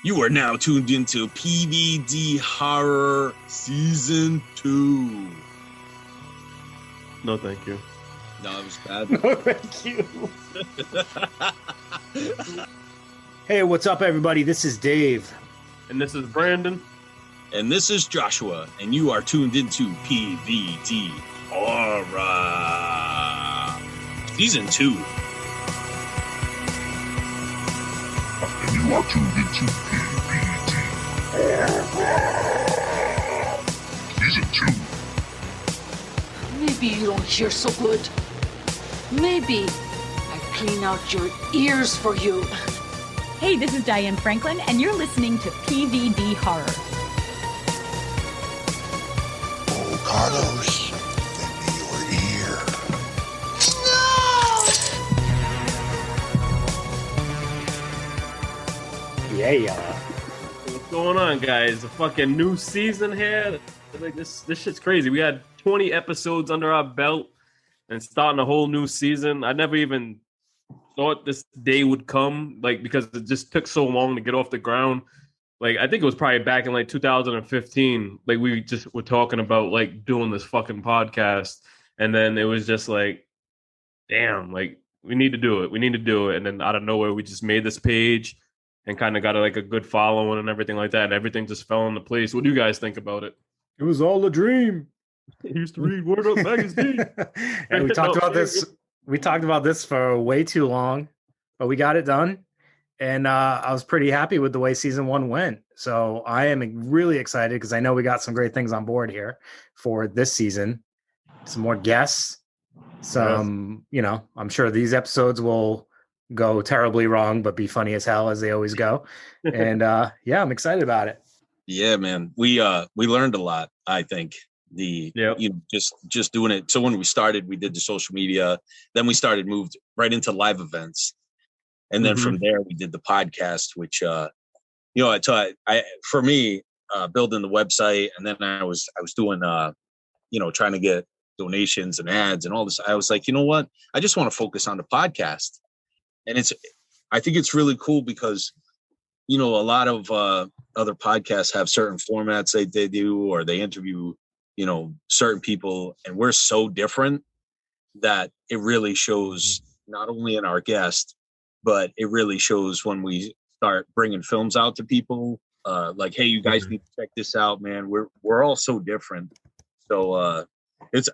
You are now tuned into PVD Horror Season 2. No, thank you. No, it was bad. No, thank you. Hey, what's up, everybody? This is Dave. And this is Brandon. And this is Joshua. And you are tuned into PVD Horror Season 2. And you are tuned into PVD Horror Season 2. Maybe you don't hear so good. Maybe I clean out your ears for you. Hey, this is Diane Franklin, and you're listening to PVD Horror. Oh, Carlos, lend me your ear. Yeah. What's going on, guys? A fucking new season here. Like this shit's crazy. We had 20 episodes under our belt and starting a whole new season. I never even thought this day would come, like, because it just took so long to get off the ground. Like, I think it was probably back in like 2015. Like, we just were talking about like doing this fucking podcast, and then it was just like, damn, like we need to do it. We need to do it. And then out of nowhere, we just made this page and kind of got like a good following and everything like that. And everything just fell into place. What do you guys think about it? It was all a dream. I used to read Word Up magazine. And we talked about this. We talked about this for way too long, but we got it done. And I was pretty happy with the way season 1 went. So I am really excited because I know we got some great things on board here for this season. Some more guests. Some, you know, I'm sure these episodes will go terribly wrong, but be funny as hell as they always go. And yeah, I'm excited about it. Yeah, man. We learned a lot, I think. You know, just doing it. So when we started, we did the social media, then we moved right into live events. And then from there we did the podcast, which you know, for me, building the website, and then I was doing you know, trying to get donations and ads and all this. I was like, you know what? I just want to focus on the podcast. And I think it's really cool because, you know, a lot of other podcasts have certain formats they do, or they interview, you know, certain people, and we're so different that it really shows not only in our guest, but it really shows when we start bringing films out to people. Like, hey, you guys need to check this out, man. We're all so different. So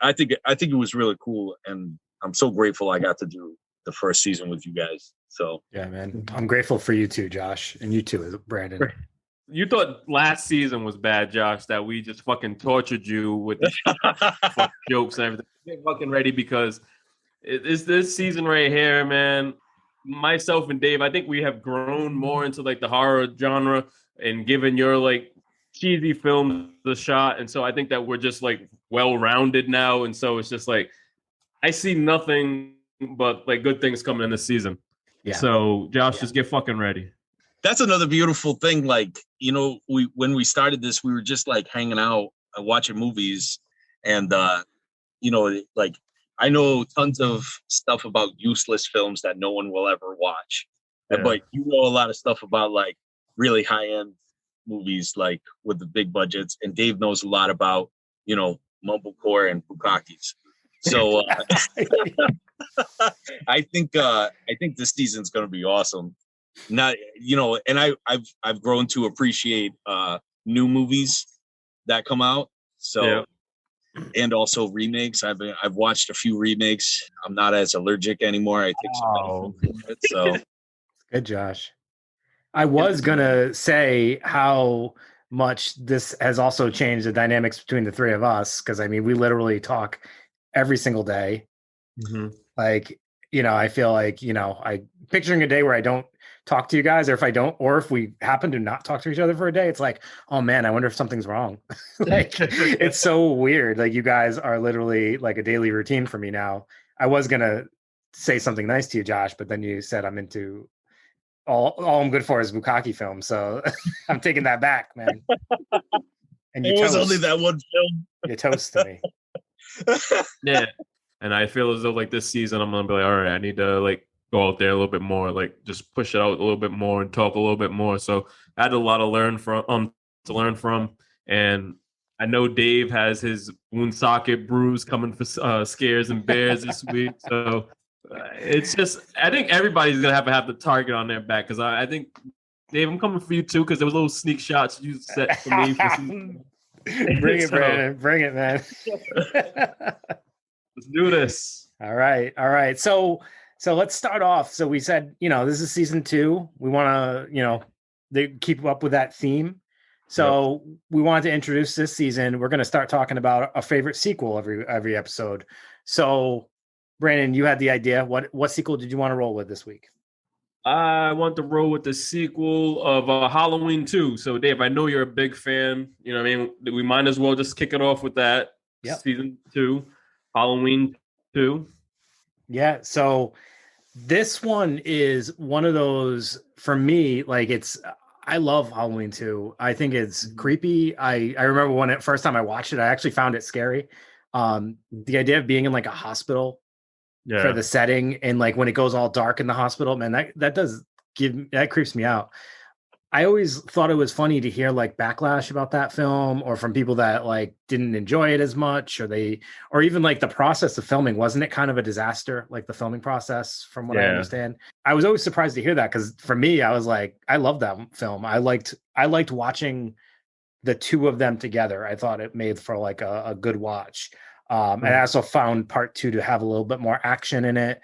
I think it was really cool, and I'm so grateful I got to do the first season with you guys. So yeah, man, I'm grateful for you too, Josh, and you too, Brandon. You thought last season was bad, Josh, that we just fucking tortured you with these jokes and everything. Get fucking ready, because it's this season right here, man. Myself and Dave, I think we have grown more into like the horror genre and given your like cheesy film the shot. And so I think that we're just like well-rounded now. And so it's just like, I see nothing but like good things coming in this season. Yeah. So Josh, just get fucking ready. That's another beautiful thing. Like, you know, when we started this, we were just like hanging out and watching movies, and you know, like, I know tons of stuff about useless films that no one will ever watch. Yeah. But you know a lot of stuff about like really high-end movies, like with the big budgets, and Dave knows a lot about, you know, mumblecore and bukakis. So I think this season's going to be awesome. Not, you know, and I've grown to appreciate new movies that come out. So yeah. And also remakes. I've watched a few remakes. I'm not as allergic anymore. I take some medicine for it, so good, Josh. I was gonna say how much this has also changed the dynamics between the three of us, because I mean, we literally talk every single day. Like, you know, I feel like, you know, I picturing a day where I don't talk to you guys, or if we happen to not talk to each other for a day, it's like, oh man, I wonder if something's wrong. Like, it's so weird. Like, you guys are literally like a daily routine for me now. I was gonna say something nice to you, Josh, but then you said I'm into all I'm good for is bukkake films, so I'm taking that back, man. And it was only that one film. You toast to me. Yeah. And I feel as though like this season I'm gonna be like, all right, I need to like go out there a little bit more, like just push it out a little bit more and talk a little bit more. So I had a lot to learn from, and I know Dave has his wound socket bruise coming for scares and bears this week. So it's just, I think everybody's gonna have the target on their back, because I think, Dave, I'm coming for you too, because there was little sneak shots you set for me. Bring it, Brandon. Bring it, man. Let's do this. All right. So let's start off. So we said, this is season 2. We want to, they keep up with that theme. So we wanted to introduce this season. We're going to start talking about a favorite sequel every episode. So, Brandon, you had the idea. What sequel did you want to roll with this week? I want to roll with the sequel of Halloween 2. So, Dave, I know you're a big fan. You know what I mean? We might as well just kick it off with that. Yep. Season 2, Halloween 2. Yeah. So this one is one of those, for me, like I love Halloween 2. I think it's creepy. I remember when first time I watched it, I actually found it scary. The idea of being in like a hospital for the setting, and like when it goes all dark in the hospital, man, that creeps me out. I always thought it was funny to hear like backlash about that film, or from people that like didn't enjoy it as much, or even like the process of filming. Wasn't it kind of a disaster, like the filming process, from what I understand? I was always surprised to hear that, because for me, I was like, I love that film. I liked watching the two of them together. I thought it made for like a good watch. And I also found part 2 to have a little bit more action in it,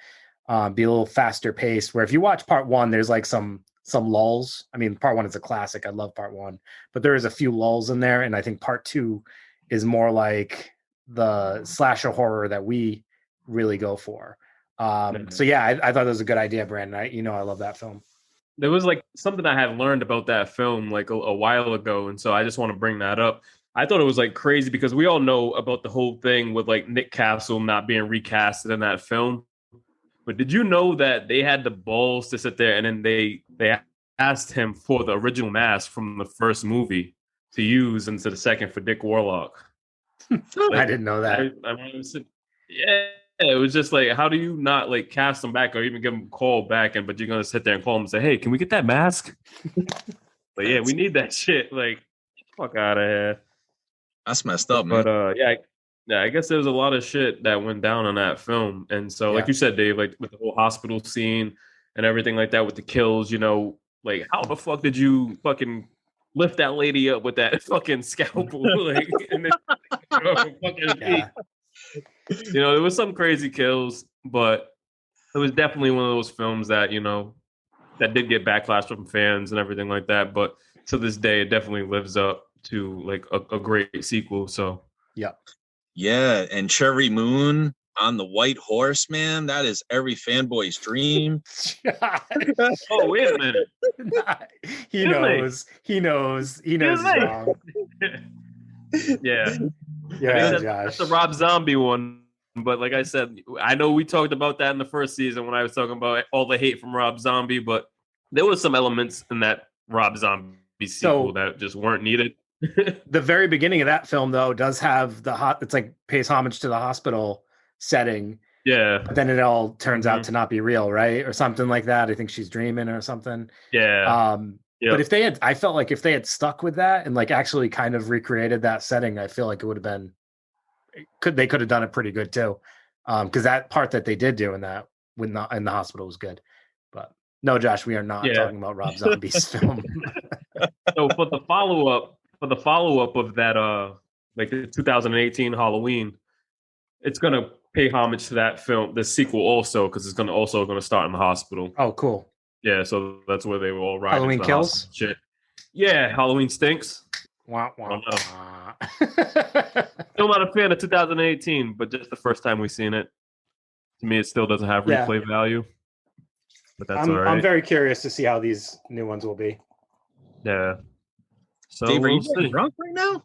be a little faster paced, where if you watch part 1, there's like some lulls. I mean, part 1 is a classic. I love part 1, but there is a few lulls in there. And I think part 2 is more like the slasher horror that we really go for. So yeah, I thought it was a good idea, Brandon. I love that film. There was like something I had learned about that film like a while ago. And so I just want to bring that up. I thought it was like crazy, because we all know about the whole thing with like Nick Castle not being recasted in that film. But did you know that they had the balls to sit there and then they asked him for the original mask from the first movie to use into the second for Dick Warlock? I didn't know that. It was just like, how do you not like cast him back or even give him a call back, but you're gonna sit there and call him and say, hey, can we get that mask? But yeah, we need that shit. Like, fuck out of here. That's messed up, man. But I guess there was a lot of shit that went down on that film. And so, like you said, Dave, like with the whole hospital scene and everything like that with the kills, like how the fuck did you fucking lift that lady up with that fucking scalpel? Like, and then, there was some crazy kills, but it was definitely one of those films that, that did get backlash from fans and everything like that. But to this day, it definitely lives up to like a great sequel. So yeah, and Cherry Moon on the white horse, man, that is every fanboy's dream. Oh, wait a minute. He knows he's wrong. Yeah, Josh. That's the Rob Zombie one. But like I said, I know we talked about that in the first season when I was talking about all the hate from Rob Zombie, but there was some elements in that Rob Zombie sequel that just weren't needed. The very beginning of that film, though, does have it's like pays homage to the hospital setting. Yeah. But then it all turns out to not be real, right? Or something like that. I think she's dreaming or something. Yeah. But I felt like if they had stuck with that and like actually kind of recreated that setting, I feel like it would have been, they could have done it pretty good too. Because that part that they did do in that in the hospital was good. But no, Josh, we are not talking about Rob Zombie's film. So for the follow-up of that, like the 2018 Halloween, it's gonna pay homage to that film, the sequel also, because it's also gonna start in the hospital. Oh, cool. Yeah, so that's where they will all ride. Halloween Kills. Shit. Yeah, Halloween Stinks. Wah, wah, Still not a fan of 2018, but just the first time we've seen it, to me, it still doesn't have replay value. But that's all right. I'm very curious to see how these new ones will be. Yeah. So Dave, are you getting drunk right now?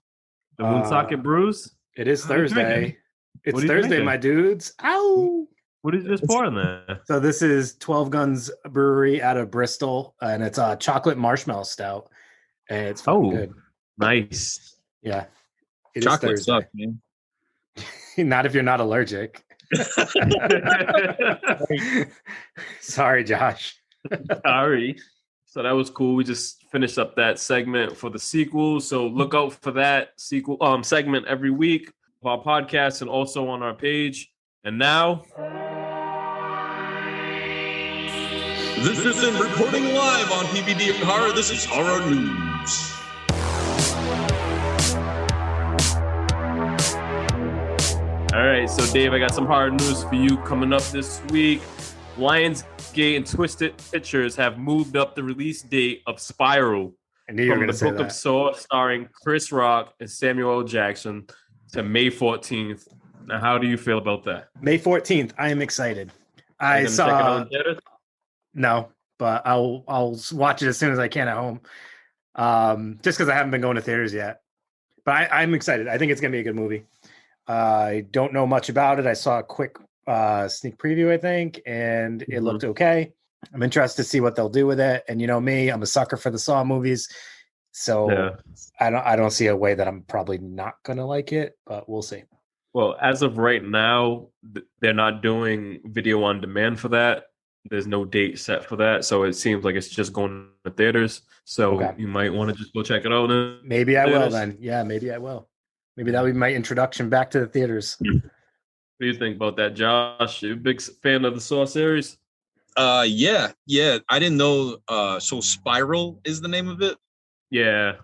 The Woonsocket Brews? It is Thursday. It's Thursday, drinking? My dudes. Ow! What is this pour in there? So this is 12 Guns Brewery out of Bristol, and it's a chocolate marshmallow stout. And it's good. Nice. Yeah. Chocolate sucks, man. Not if you're not allergic. Sorry, Josh. Sorry. So that was cool. We just finished up that segment for the sequel. So look out for that sequel segment every week of our podcast and also on our page. And now, this isn't reporting live on PVD Horror. This is horror news. all right. So Dave, I got some horror news for you coming up this week. Lionsgate and Twisted Pictures have moved up the release date of Spiral I knew you were from going the to say Book that. of Saw, starring Chris Rock and Samuel L. Jackson, to May 14th. Now, how do you feel about that? May 14th. I am excited. Are I you gonna check it saw. out in theaters? No, but I'll watch it as soon as I can at home. Just because I haven't been going to theaters yet. But I'm excited. I think it's going to be a good movie. I don't know much about it. I saw a quick sneak preview, I think, and it looked okay. I'm interested to see what they'll do with it. And you know me, I'm a sucker for the Saw movies. So Yeah. I don't see a way that I'm probably not going to like it, but we'll see. Well, as of right now, they're not doing video on demand for that. There's no date set for that. So it seems like it's just going to theaters. So Okay. you might want to just go check it out. Maybe I will theaters. then. Yeah, maybe I will. Maybe that'll be my introduction back to the theaters. What do you think about that, Josh? You a big fan of the Saw series? Yeah. I didn't know. So Spiral is the name of it. Yeah.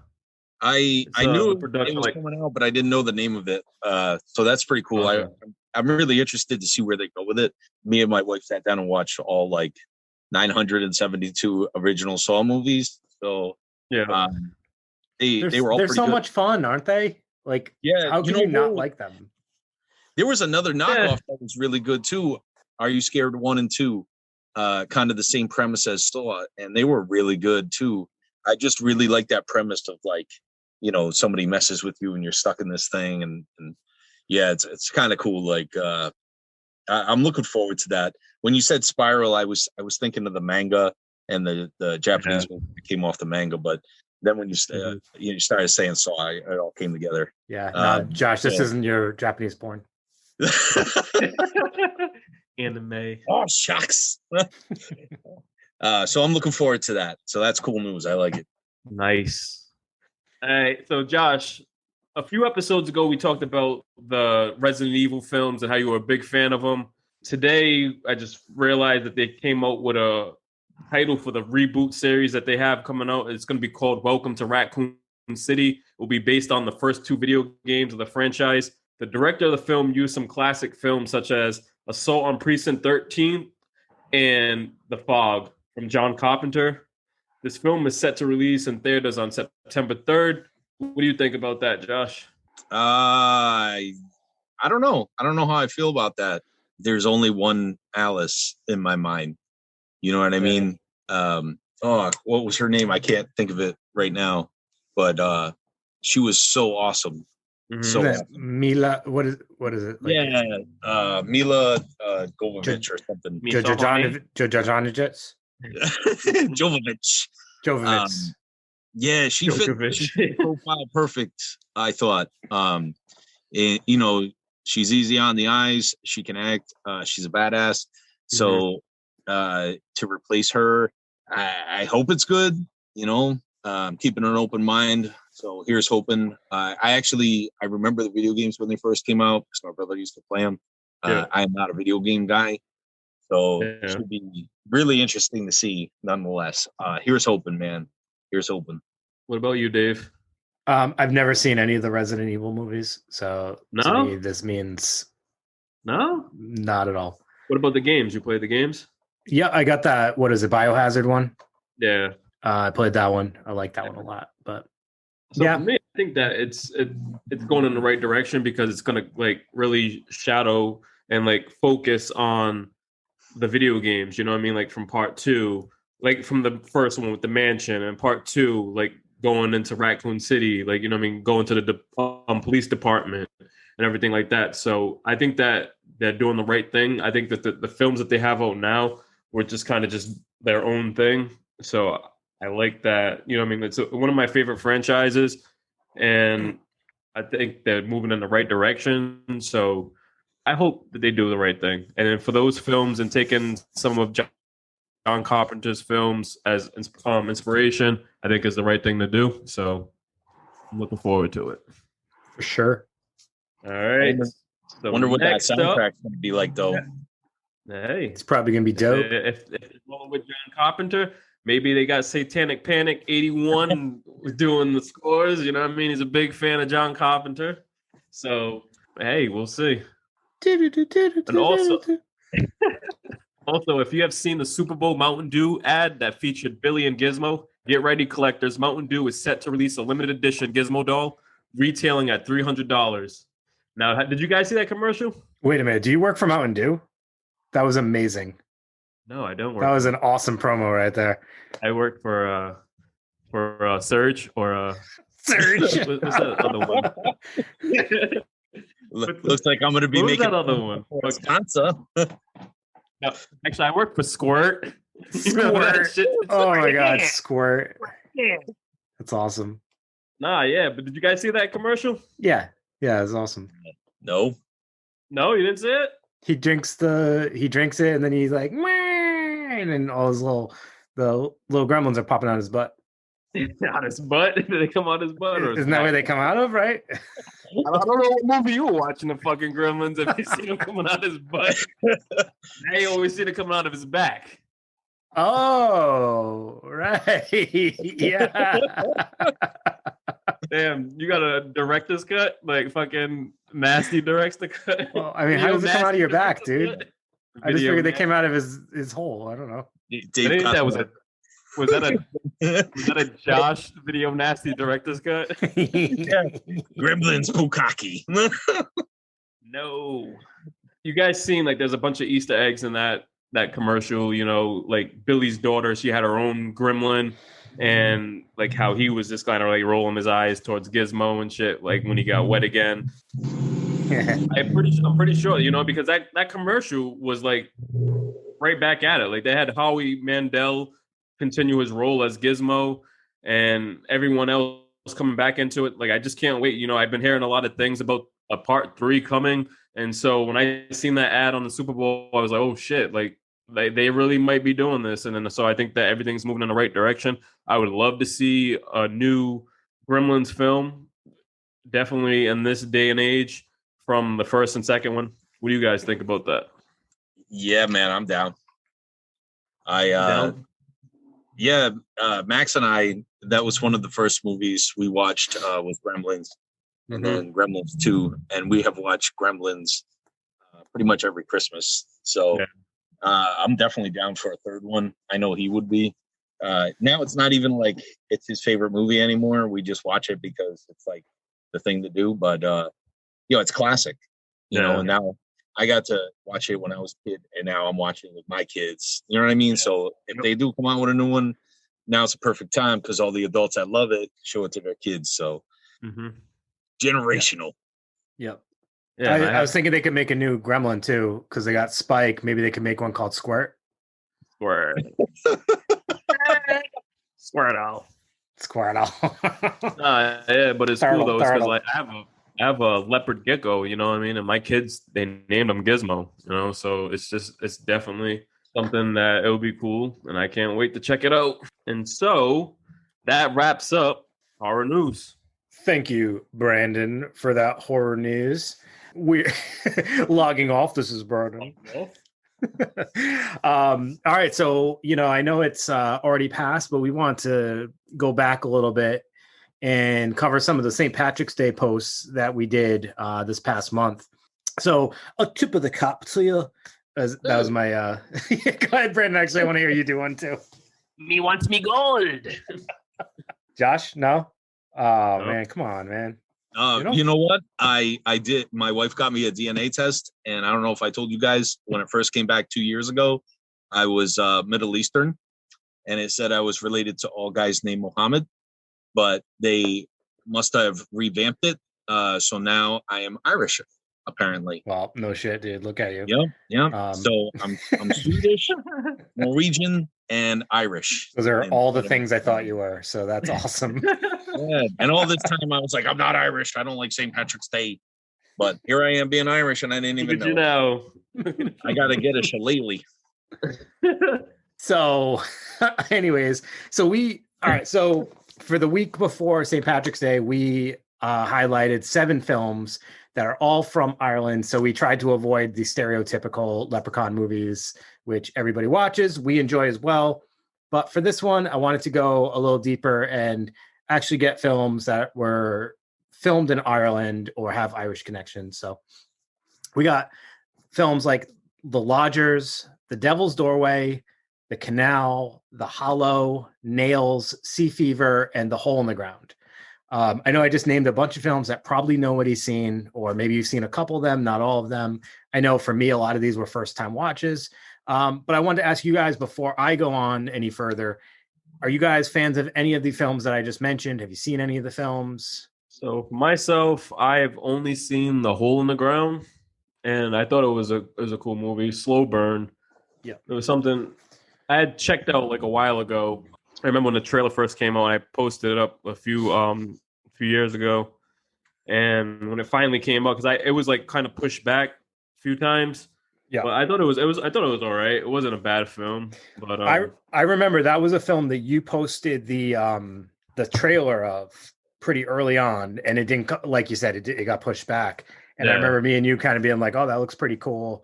I the knew it production, was coming out, but I didn't know the name of it. So that's pretty cool. Okay. I'm really interested to see where they go with it. Me and my wife sat down and watched all like 972 original Saw movies. So Yeah. they were all they're pretty so good. much fun, aren't they? Like, Yeah, how can you not like them? There was another knockoff that was really good too. Are You Scared 1 and 2? Kind of the same premise as Saw, and they were really good too. I just really like that premise of like, you know, somebody messes with you and you're stuck in this thing, and yeah, it's kind of cool. Like, I'm looking forward to that. When you said Spiral, I was thinking of the manga and the Japanese movie that came off the manga, but then when you started saying Saw, it all came together. Yeah, no, Josh, this isn't your Japanese porn. Anime. Oh, shucks. So I'm looking forward to that. So that's cool news. I like it. Nice. All right. So, Josh, a few episodes ago, we talked about the Resident Evil films and how you were a big fan of them. Today, I just realized that they came out with a title for the reboot series that they have coming out. It's going to be called Welcome to Raccoon City. It will be based on the first two video games of the franchise. The director of the film used some classic films such as Assault on Precinct 13 and The Fog from John Carpenter. This film is set to release in theaters on September 3rd. What do you think about that, Josh? I don't know. I don't know how I feel about that. There's only one Alice in my mind. You know what I mean? What was her name? I can't think of it right now. But she was so awesome. Mm-hmm. So awesome. Mila, what is it? Like, Mila Jovovich or something. Jovovich. Jovovich. Yeah, she fit the profile perfect, I thought. You know, she's easy on the eyes. She can act. She's a badass. So to replace her, I hope it's good. You know, keeping an open mind. So here's hoping. I remember the video games when they first came out because my brother used to play them. I am not a video game guy. So it should be really interesting to see nonetheless. Here's hoping, man. Here's hoping. What about you, Dave? I've never seen any of the Resident Evil movies, so to me, this means no, not at all. What about the games? You play the games? Yeah, I got that. What is it? Biohazard one? Yeah. I played that one. I like that one a lot. But so for me, I think that it's going in the right direction because it's gonna like really shadow and like focus on the video games. You know what I mean? Like from part 2, like from the first one with the mansion, and part 2, like going into Raccoon City, like, you know what I mean, going to the police department and everything like that. So I think that they're doing the right thing. I think that the films that they have out now were just kind of just their own thing. So I like that. You know what I mean? It's one of my favorite franchises, and I think they're moving in the right direction. So I hope that they do the right thing. And then for those films and taking some of John Carpenter's films as inspiration, I think is the right thing to do. So I'm looking forward to it. For sure. All right. I wonder what that soundtrack's going to be like, though. Hey, it's probably going to be dope. If it's rolling with John Carpenter, maybe they got Satanic Panic 81 doing the scores. You know what I mean? He's a big fan of John Carpenter. So, hey, we'll see. And also, if you have seen the Super Bowl Mountain Dew ad that featured Billy and Gizmo, get ready, collectors. Mountain Dew is set to release a limited edition Gizmo doll, retailing at $300. Now, did you guys see that commercial? Wait a minute. Do you work for Mountain Dew? That was amazing. No, I don't work. That was an awesome promo right there. I work for Surge or Surge. What's that other one? Looks like I'm going to be making that other one. Wisconsin. No, actually, I work for Squirt. Squirt. Oh my God, Squirt. That's awesome. Nah, yeah, but did you guys see that commercial? Yeah, it's awesome. No, you didn't see it. He drinks it, and then he's like, and then all his little gremlins are popping out his butt. Out his butt? Did they come out his butt? Or isn't that where they come out of, right? I don't know what movie you were watching, the fucking gremlins, if you see him coming out his butt. Now you always see it coming out of his back. Oh, right. Yeah. Damn, you got a director's cut? Like fucking Nasty directs the cut? Well, I mean, how does it come out of your back, dude? I just figured they came out of his hole. I don't know. Was that a Josh Video Nasty director's cut? Gremlins Pukaki. No. You guys seen like there's a bunch of Easter eggs in that commercial, you know, like Billy's daughter, she had her own gremlin, and like how he was just kind of like rolling his eyes towards Gizmo and shit, like when he got wet again. I'm pretty sure, you know, because that commercial was like right back at it. Like they had Howie Mandel continue his role as Gizmo and everyone else coming back into it. Like I just can't wait. You know, I've been hearing a lot of things about a part 3 coming. And so when I seen that ad on the Super Bowl, I was like, oh shit, like they really might be doing this. And then so I think that everything's moving in the right direction. I would love to see a new Gremlins film, definitely in this day and age, from the first and second one. What do you guys think about that? Yeah, man, I'm down. Max and I, that was one of the first movies we watched with Gremlins, and then Gremlins 2, and we have watched Gremlins pretty much every Christmas. So I'm definitely down for a third one. I know he would be. Now it's not even like it's his favorite movie anymore. We just watch it because it's like the thing to do. But it's classic, you know. And now I got to watch it when I was a kid, and now I'm watching it with my kids. You know what I mean? Yeah. So if they do come out with a new one, now it's a perfect time because all the adults that love it show it to their kids. So generational. Yep. Yeah, I was thinking they could make a new Gremlin too because they got Spike. Maybe they could make one called Squirt. Squirt. Squirtle. Yeah, but it's cool though because like I have a leopard gecko, you know what I mean? And my kids, they named him Gizmo, you know? So it's definitely something that it would be cool. And I can't wait to check it out. And so that wraps up horror news. Thank you, Brandon, for that horror news. We're logging off. This is Brandon. All right. So, you know, I know it's already passed, but we want to go back a little bit and cover some of the St. Patrick's Day posts that we did this past month. So a tip of the cap to you. That was my go ahead, Brandon. Actually, I want to hear you do one too. Me wants me gold. Josh, no? Oh, man, come on, man. You know what? I did. My wife got me a DNA test, and I don't know if I told you guys when it first came back 2 years ago, I was Middle Eastern, and it said I was related to all guys named Muhammad, but they must have revamped it. So now I am Irish, apparently. Well, no shit, dude. Look at you. Yeah. So I'm Swedish, Norwegian, and Irish. Those are all the things I thought you were. So that's awesome. Yeah. And all this time I was like, I'm not Irish. I don't like St. Patrick's Day. But here I am being Irish, and I didn't even Look at know. you now. I got to get a shillelagh. So, anyways, all right. So for the week before St. Patrick's Day, we highlighted 7 films that are all from Ireland. So we tried to avoid the stereotypical Leprechaun movies, which everybody watches. We enjoy as well. But for this one, I wanted to go a little deeper and actually get films that were filmed in Ireland or have Irish connections. So we got films like The Lodgers, The Devil's Doorway, The Canal, The Hollow, Nails, Sea Fever, and The Hole in the Ground. I know I just named a bunch of films that probably nobody's seen, or maybe you've seen a couple of them, not all of them. I know for me, a lot of these were first-time watches. But I wanted to ask you guys before I go on any further, are you guys fans of any of the films that I just mentioned? Have you seen any of the films? So for myself, I've only seen The Hole in the Ground, and I thought it was a cool movie. Slow burn. Yeah, it was something I had checked out like a while ago. I remember when the trailer first came out. I posted it up a few years ago, and when it finally came out, because it was like kind of pushed back a few times. Yeah, but I thought it was all right. It wasn't a bad film, but I remember that was a film that you posted the trailer of pretty early on, and it didn't, like you said, it got pushed back. And I remember me and you kind of being like, "Oh, that looks pretty cool."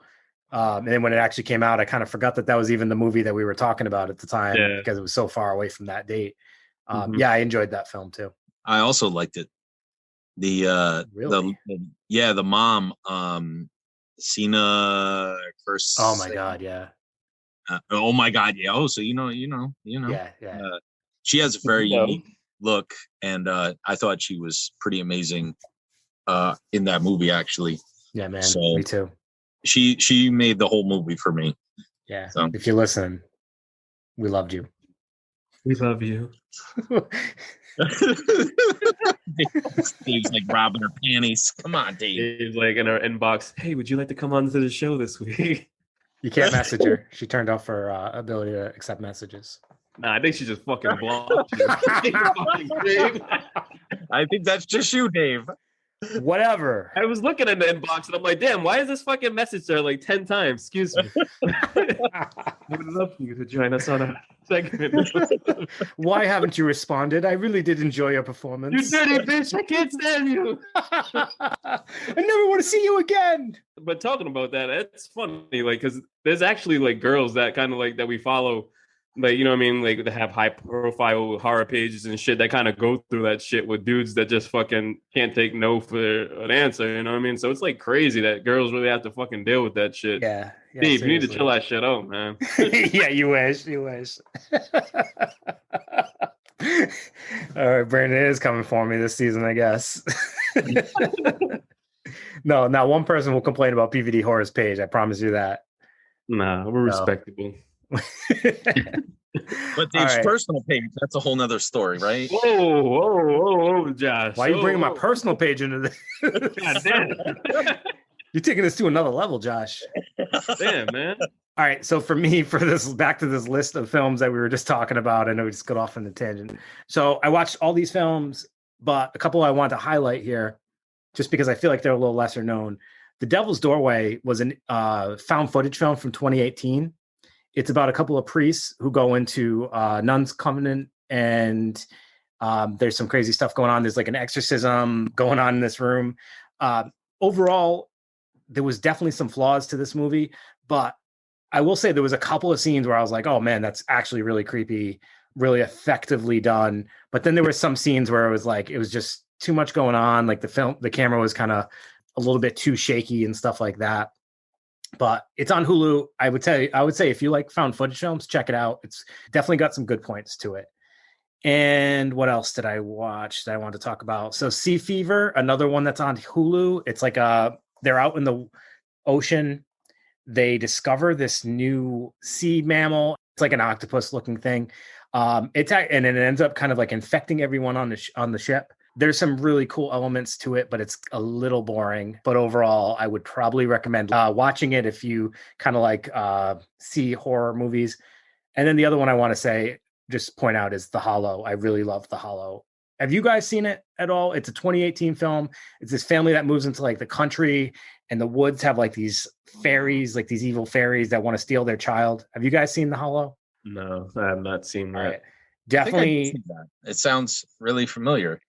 And then when it actually came out, I kind of forgot that was even the movie that we were talking about at the time because it was so far away from that date. Yeah, I enjoyed that film too. I also liked it. Really? The mom, Cena first. Oh my God, yeah. Oh my God, yeah. Oh, so you know. Yeah. She has a very unique look, and I thought she was pretty amazing in that movie, actually. Yeah, man. So, me too. She made the whole movie for me. Yeah. So. If you listen, we loved you. We love you. Dave's like robbing her panties. Come on, Dave. Dave's like in her inbox. Hey, would you like to come on to the show this week? You can't message her. She turned off her ability to accept messages. Nah, I think she just fucking blocked you. I think that's just you, Dave. Whatever. I was looking at the inbox and I'm like, damn, why is this fucking message there like 10 times? Excuse me. I would love for you to join us on a segment. Why haven't you responded? I really did enjoy your performance. You dirty bitch, I can't stand you. I never want to see you again. But talking about that, it's funny, like, because there's actually like girls that kind of like that we follow. Like, you know what I mean? Like, they have high profile horror pages and shit that kind of go through that shit with dudes that just fucking can't take no for an answer. You know what I mean? So it's like crazy that girls really have to fucking deal with that shit. Yeah. Steve, you need to chill that shit out, man. Yeah, you wish. All right, Brandon is coming for me this season, I guess. No, not one person will complain about PVD Horror's page. I promise you that. Nah, we're respectable. But Dave's personal page, that's a whole nother story, right? Whoa, Josh. Why are you bringing my personal page into this? God damn. You're taking this to another level, Josh. Damn, man. All right, so for me, back to this list of films that we were just talking about, I know we just got off on the tangent. So I watched all these films, but a couple I want to highlight here, just because I feel like they're a little lesser known. The Devil's Doorway was a found footage film from 2018. It's about a couple of priests who go into nuns' covenant, and there's some crazy stuff going on. There's like an exorcism going on in this room. Overall, there was definitely some flaws to this movie, but I will say there was a couple of scenes where I was like, oh man, that's actually really creepy, really effectively done. But then there were some scenes where it was just too much going on. Like the camera was kind of a little bit too shaky and stuff like that. But it's on Hulu. I would say if you like found footage films, check it out. It's definitely got some good points to it. And what else did I watch that I wanted to talk about? So Sea Fever, another one that's on Hulu. It's like they're out in the ocean. They discover this new sea mammal. It's like an octopus looking thing. And it ends up kind of like infecting everyone on the ship. There's some really cool elements to it, but it's a little boring. But overall, I would probably recommend watching it if you kind of like see horror movies. And then the other one I want to just point out is The Hollow. I really love The Hollow. Have you guys seen it at all? It's a 2018 film. It's this family that moves into like the country, and the woods have like these fairies, like these evil fairies that want to steal their child. Have you guys seen The Hollow? No, I have not seen that. Right. Definitely. It sounds really familiar.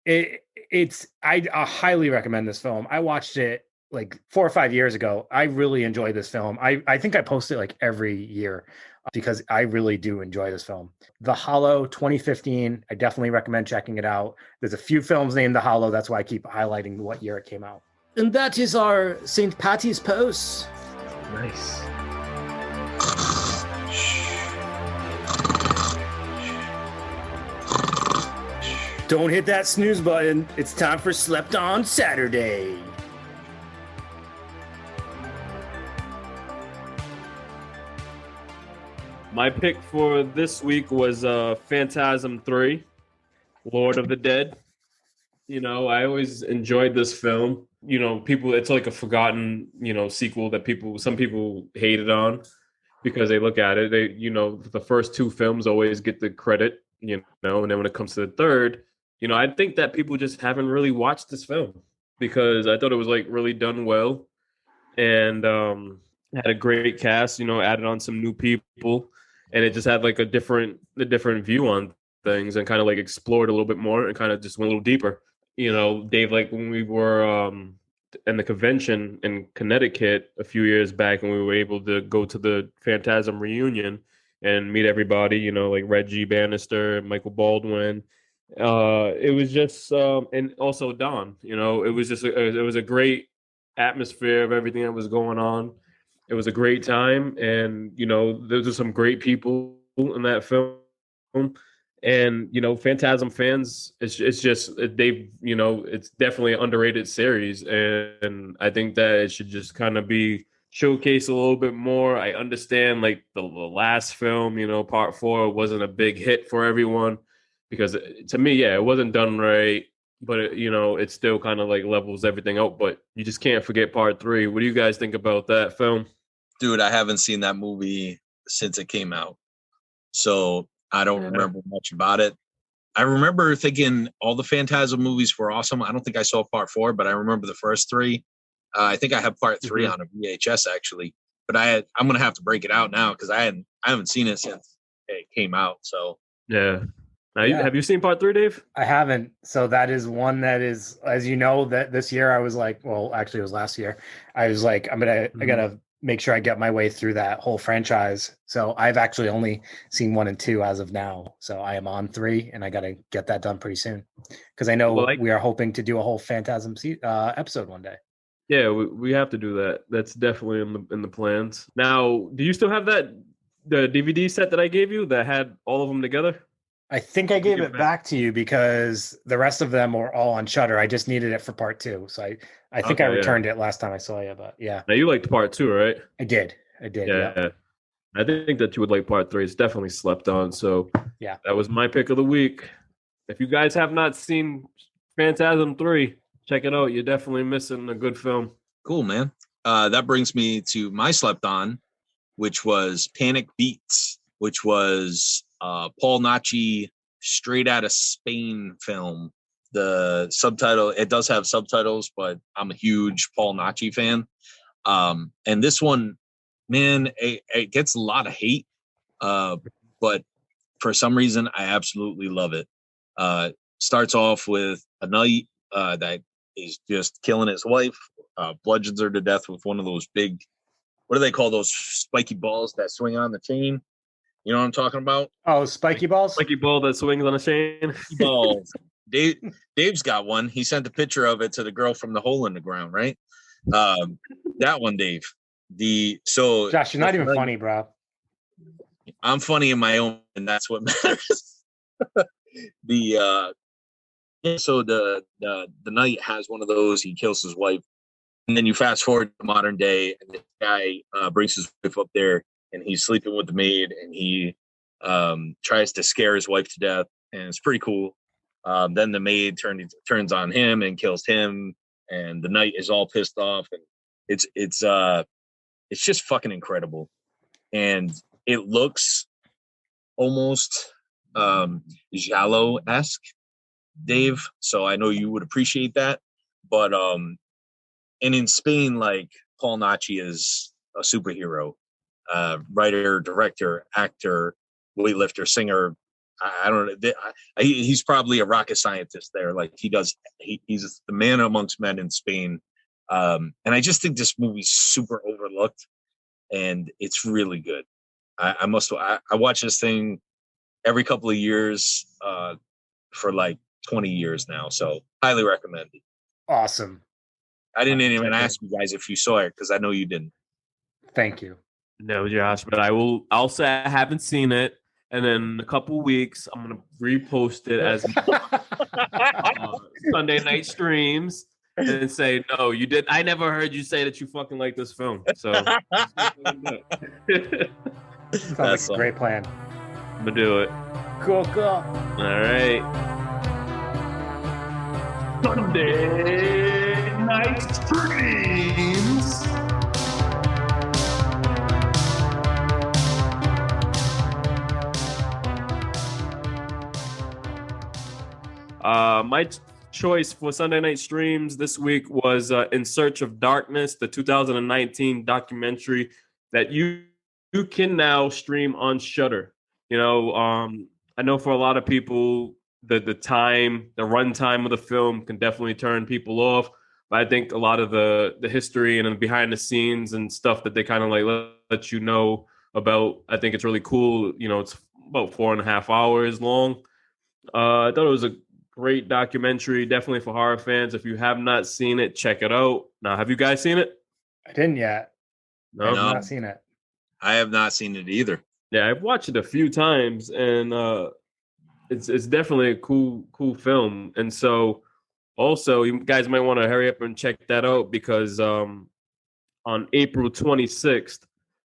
I highly recommend this film. I watched it like 4 or 5 years ago. I really enjoy this film. I think I post it like every year because I really do enjoy this film. The Hollow 2015. I definitely recommend checking it out. There's a few films named The Hollow. That's why I keep highlighting what year it came out. And that is our St. Patty's Post. Nice. Don't hit that snooze button. It's time for Slept On Saturday. My pick for this week was Phantasm 3, Lord of the Dead. You know, I always enjoyed this film. You know, it's like a forgotten, sequel that some people hated on because they look at it. The first 2 films always get the credit, and then when it comes to the third, I think that people just haven't really watched this film because I thought it was like really done well and had a great cast, added on some new people, and it just had like a different view on things and kind of like explored a little bit more and kind of just went a little deeper. Dave, like when we were in the convention in Connecticut a few years back and we were able to go to the Phantasm reunion and meet everybody, like Reggie Bannister, Michael Baldwin. It was just and also Don, it was just it was a great atmosphere of everything that was going on. It was a great time, and there were some great people in that film. And Phantasm fans, it's just they've it's definitely an underrated series, and I think that it should just kind of be showcased a little bit more. I understand like the last film, part 4 wasn't a big hit for everyone. Because to me, it wasn't done right, but it still kind of like levels everything out. But you just can't forget part 3. What do you guys think about that film? Dude, I haven't seen that movie since it came out, so I don't remember much about it. I remember thinking all the Phantasm movies were awesome. I don't think I saw part 4, but I remember the first 3. I think I have part 3 on a VHS actually, but I'm gonna have to break it out now because I haven't seen it since it came out. So yeah. Now, have you seen part 3, Dave? I haven't. So that is one that is, as you know, that this year I was like, well, actually it was last year. I was like, I gotta make sure I get my way through that whole franchise. So I've actually only seen 1 and 2 as of now. So I am on 3 and I got to get that done pretty soon. Because I know we are hoping to do a whole Phantasm episode one day. Yeah, we have to do that. That's definitely in the plans. Now, do you still have the DVD set that I gave you that had all of them together? I think I gave it back to you because the rest of them were all on Shudder. I just needed it for part 2. So I think I returned it last time I saw you, but yeah. Now you liked part 2, right? I did. Yeah. I think that you would like part 3. It's definitely slept on. So yeah, that was my pick of the week. If you guys have not seen Phantasm 3, check it out. You're definitely missing a good film. Cool, man. That brings me to my slept on, which was Panic Beats, which was Paul Nachi straight out of Spain film. The subtitle, it does have subtitles, but I'm a huge Paul Nachi fan. And this one, man, it gets a lot of hate, but for some reason, I absolutely love it. Starts off with a knight that is just killing his wife, bludgeons her to death with one of those big, what do they call those spiky balls that swing on the chain? You know what I'm talking about? Oh, spiky balls? Spiky ball that swings on a chain. Balls. Dave's got one. He sent a picture of it to the girl from the hole in the ground, right? That one, Dave. Josh, you're not even funny, bro. I'm funny in my own, and that's what matters. So the knight has one of those. He kills his wife, and then you fast forward to modern day, and this guy brings his wife up there, and he's sleeping with the maid, and he tries to scare his wife to death, and it's pretty cool. Then the maid turns on him and kills him, and the knight is all pissed off, and it's just fucking incredible, and it looks almost giallo-esque. Dave, so I know you would appreciate that. But and in Spain, like Paul Nachi is a superhero, writer, director, actor, weightlifter, singer. I don't know. He's probably a rocket scientist there. Like he's the man amongst men in Spain. And I just think this movie's super overlooked, and it's really good. I watch this thing every couple of years for like 20 years now. So highly recommend it. Awesome. I didn't even ask you guys if you saw it because I know you didn't. Thank you. No, Josh, but I'll say I haven't seen it. And then in a couple weeks, I'm gonna repost it as Sunday night streams and say, no, you did. I never heard you say that you fucking like this film. So sounds like a great plan. I'm gonna do it. Cool. All right. Sunday night streams. My choice for Sunday night streams this week was In Search of Darkness, the 2019 documentary that you can now stream on Shudder. You know, I know for a lot of people, the runtime of the film can definitely turn people off. But I think a lot of the history and the behind the scenes and stuff that they kind of like let you know about, I think it's really cool. You know, it's about 4.5 hours long. I thought it was a great documentary, definitely for horror fans. If you have not seen it, check it out. Now, have you guys seen it? I didn't yet. No, I have not seen it. I have not seen it either. Yeah, I've watched it a few times, and it's definitely a cool film. And so, also, you guys might want to hurry up and check that out because on April 26th,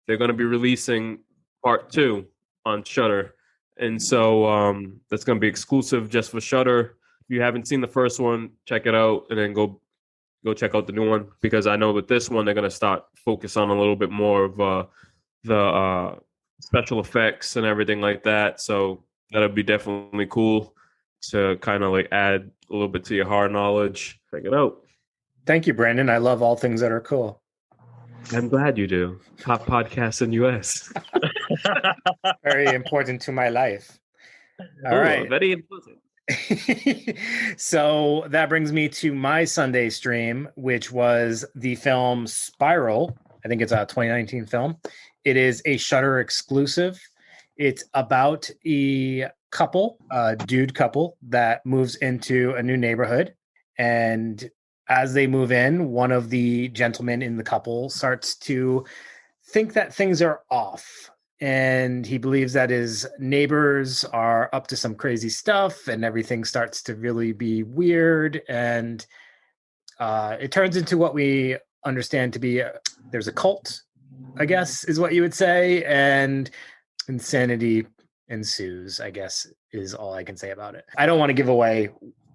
they're going to be releasing part 2 on Shudder. And so that's going to be exclusive just for Shudder. If you haven't seen the first one, check it out, and then go check out the new one, because I know with this one they're going to start focus on a little bit more of the special effects and everything like that. So that'll be definitely cool to kind of like add a little bit to your horror knowledge. Check it out. Thank you, Brandon. I love all things that are cool. I'm glad you do. Top podcast in US. Very important to my life. All right. Very important. So that brings me to my Sunday stream, which was the film Spiral. I think it's a 2019 film. It is a Shudder exclusive. It's about a couple, a dude couple that moves into a new neighborhood, and as they move in, one of the gentlemen in the couple starts to think that things are off. And he believes that his neighbors are up to some crazy stuff and everything starts to really be weird. And it turns into what we understand to be there's a cult, I guess, is what you would say. And insanity ensues, I guess, is all I can say about it. I don't want to give away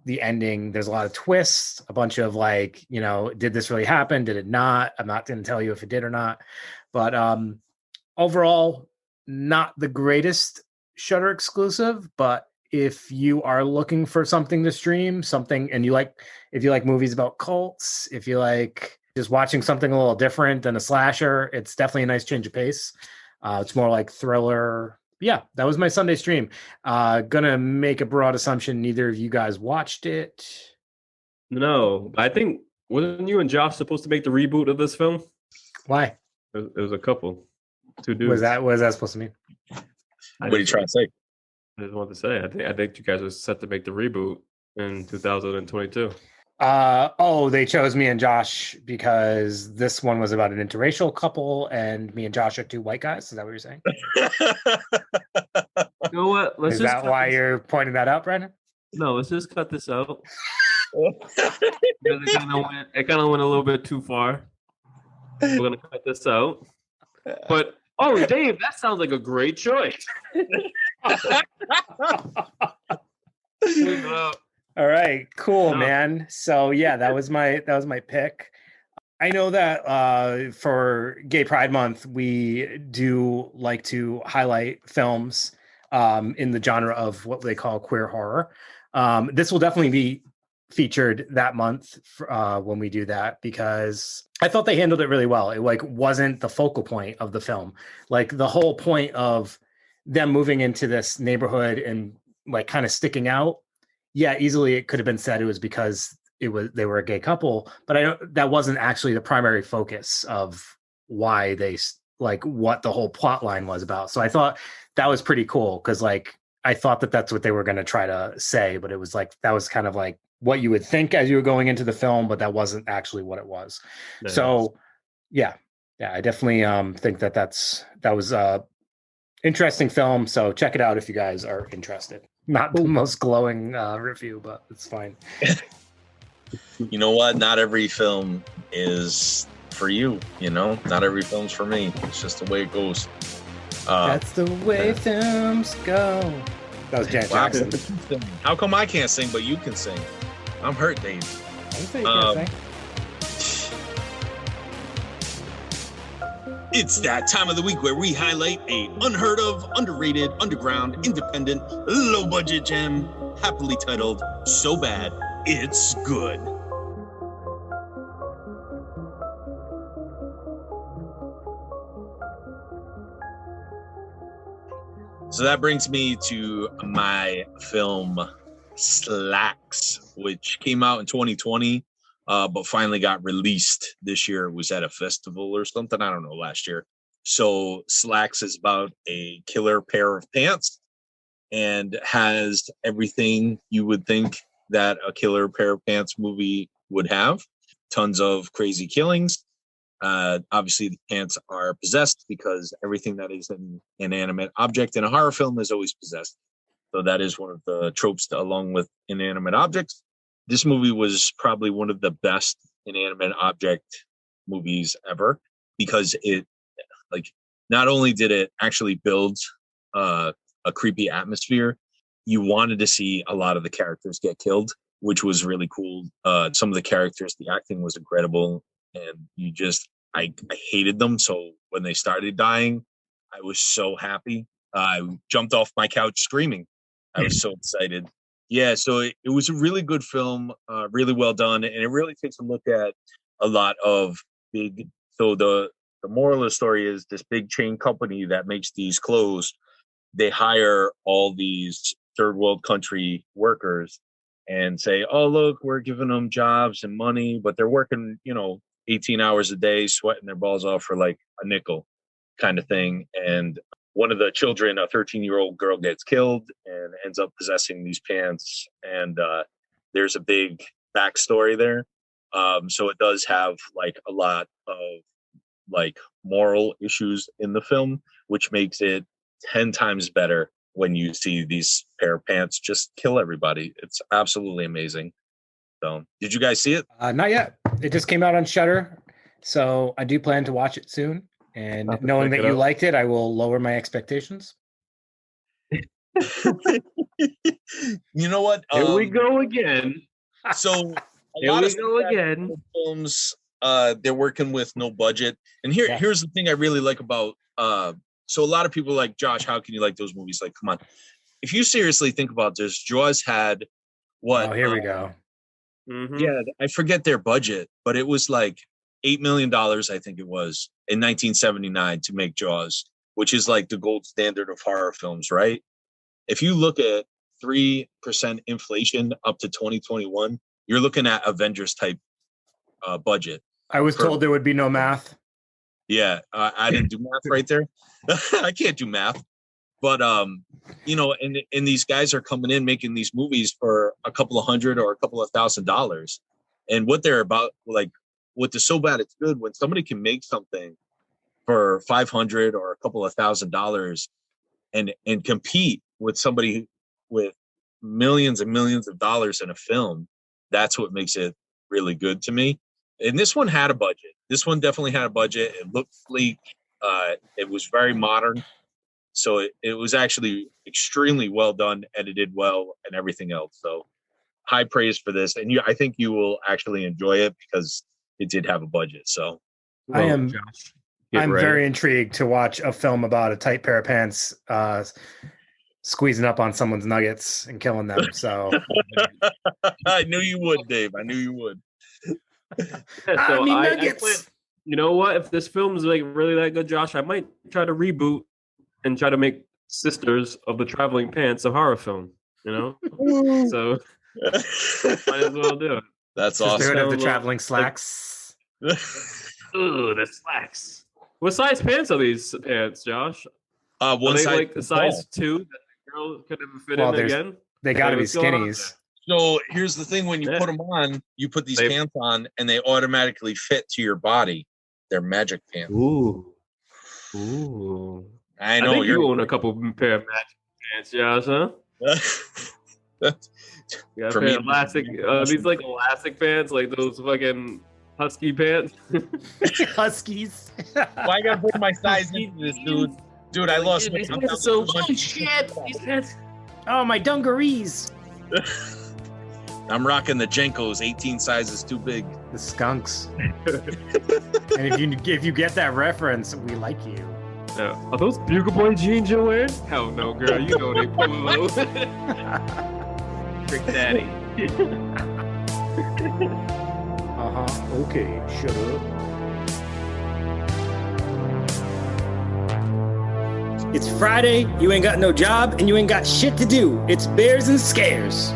the ending. There's a lot of twists, a bunch of like, you know, did this really happen? Did it not? I'm not going to tell you if it did or not. But overall, not the greatest Shudder exclusive. But if you are looking for something to stream, something, and if you like movies about cults, if you like just watching something a little different than a slasher, it's definitely a nice change of pace. It's more like thriller. Yeah, that was my Sunday stream. Gonna make a broad assumption neither of you guys watched it. No, I think, wasn't you and Josh supposed to make the reboot of this film? Why? It was a couple, 2 dudes. What is that supposed to mean? What are you trying to say? I just want to say, I think you guys were set to make the reboot in 2022. They chose me and Josh because this one was about an interracial couple, and me and Josh are 2 white guys. Is that what you're saying? You know what? Is that why you're pointing that out, Brandon? No, let's just cut this out. It kind of went a little bit too far. We're gonna cut this out. But Dave, that sounds like a great choice. All right, cool, man. So yeah, that was my pick. I know that for Gay Pride Month, we do like to highlight films in the genre of what they call queer horror. This will definitely be featured that month when we do that, because I thought they handled it really well. It like wasn't the focal point of the film. Like the whole point of them moving into this neighborhood and like kind of sticking out. Yeah, easily it could have been said it was because they were a gay couple, but that wasn't actually the primary focus of why they like what the whole plot line was about. So I thought that was pretty cool, because like I thought that that's what they were going to try to say, but it was like that was kind of like what you would think as you were going into the film, but that wasn't actually what it was. Nice. So yeah, I definitely think that was a interesting film. So check it out if you guys are interested. Not the most glowing review, but it's fine. You know what? Not every film is for you. Not every film's for me. It's just the way it goes. That's the way films go. That was Janet Jackson. How come I can't sing, but you can sing? I'm hurt, Dave. I didn't say you can't sing. It's that time of the week where we highlight a unheard of, underrated, underground, independent, low-budget gem, happily titled So Bad It's Good. So that brings me to my film Slacks, which came out in 2020, but finally got released this year. It was at a festival or something, I don't know, last year. So Slacks is about a killer pair of pants and has everything you would think that a killer pair of pants movie would have. Tons of crazy killings. Obviously, the pants are possessed because everything that is an inanimate object in a horror film is always possessed. So that is one of the tropes along with inanimate objects. This movie was probably one of the best inanimate object movies ever, because it, like, not only did it actually build a creepy atmosphere, you wanted to see a lot of the characters get killed, which was really cool. Some of the characters, the acting was incredible, and I hated them. So when they started dying, I was so happy. I jumped off my couch screaming. I was so excited. Yeah, so it was a really good film, really well done, and it really takes a look at a lot of big. So the moral of the story is this big chain company that makes these clothes. They hire all these third world country workers and say, "Oh, look, we're giving them jobs and money, but they're working, 18 hours a day, sweating their balls off for like a nickel," kind of thing. And one of the children, a 13-year-old girl, gets killed and ends up possessing these pants. And there's a big backstory there. So it does have like a lot of like moral issues in the film, which makes it 10 times better when you see these pair of pants just kill everybody. It's absolutely amazing. So did you guys see it? Not yet. It just came out on Shudder. So I do plan to watch it soon. And knowing that you liked it, I will lower my expectations. You know what? Here we go again. So here we go again. Films, they're working with no budget. And here's the thing I really like about so a lot of people are like, Josh, how can you like those movies? Like, come on. If you seriously think about this, Jaws had what? Oh, here we go. Mm-hmm. Yeah, I forget their budget, but it was like $8 million, I think it was, in 1979 to make Jaws, which is like the gold standard of horror films, right? If you look at 3% inflation up to 2021, you're looking at Avengers type budget. I was told there would be no math. Yeah, I didn't do math right there. I can't do math. But, and these guys are coming in making these movies for a couple of $100 or a couple of $1,000. And what they're about, like, what is so bad it's good, when somebody can make something for $500 or a couple of $1,000 and compete with somebody with millions and millions of dollars in a film, that's what makes it really good to me. And this one had a budget. This one definitely had a budget. It looked sleek. It was very modern. So it was actually extremely well done, edited well, and everything else. So high praise for this. And I think you will actually enjoy it because it did have a budget. So I'm very intrigued to watch a film about a tight pair of pants squeezing up on someone's nuggets and killing them. So I knew you would, Dave. I knew you would. Yeah, so nuggets. You know what? If this film is like really that good, Josh, I might try to reboot and try to make Sisters of the Traveling Pants a horror film. You know, so might as well do it. That's Sisterhood awesome. of the Traveling Slacks. Ooh, the slacks. What size pants are these pants, Josh? One are they size like a size 2 that the girl could never fit in again? They got to be What's going on skinnies. So here's the thing: when you put them on, you put these pants on, and they automatically fit to your body. They're magic pants. Ooh. I know think you own a couple pair of magic pants, Josh, huh? Yeah, For me, elastic. These like elastic pants, like those fucking husky pants. Huskies. Why I gotta put my size into this, dude? Dude, I lost weight. These pants are so shit. These pants. Oh, my dungarees. I'm rocking the Jenkos, 18 sizes too big. The skunks. And if you get that reference, we like you. Are those Bugle Boy jeans you're wearing? Hell no, girl. You know they polo. Trick Daddy. Okay, shut up. It's Friday, you ain't got no job, and you ain't got shit to do. It's Bears and Scares.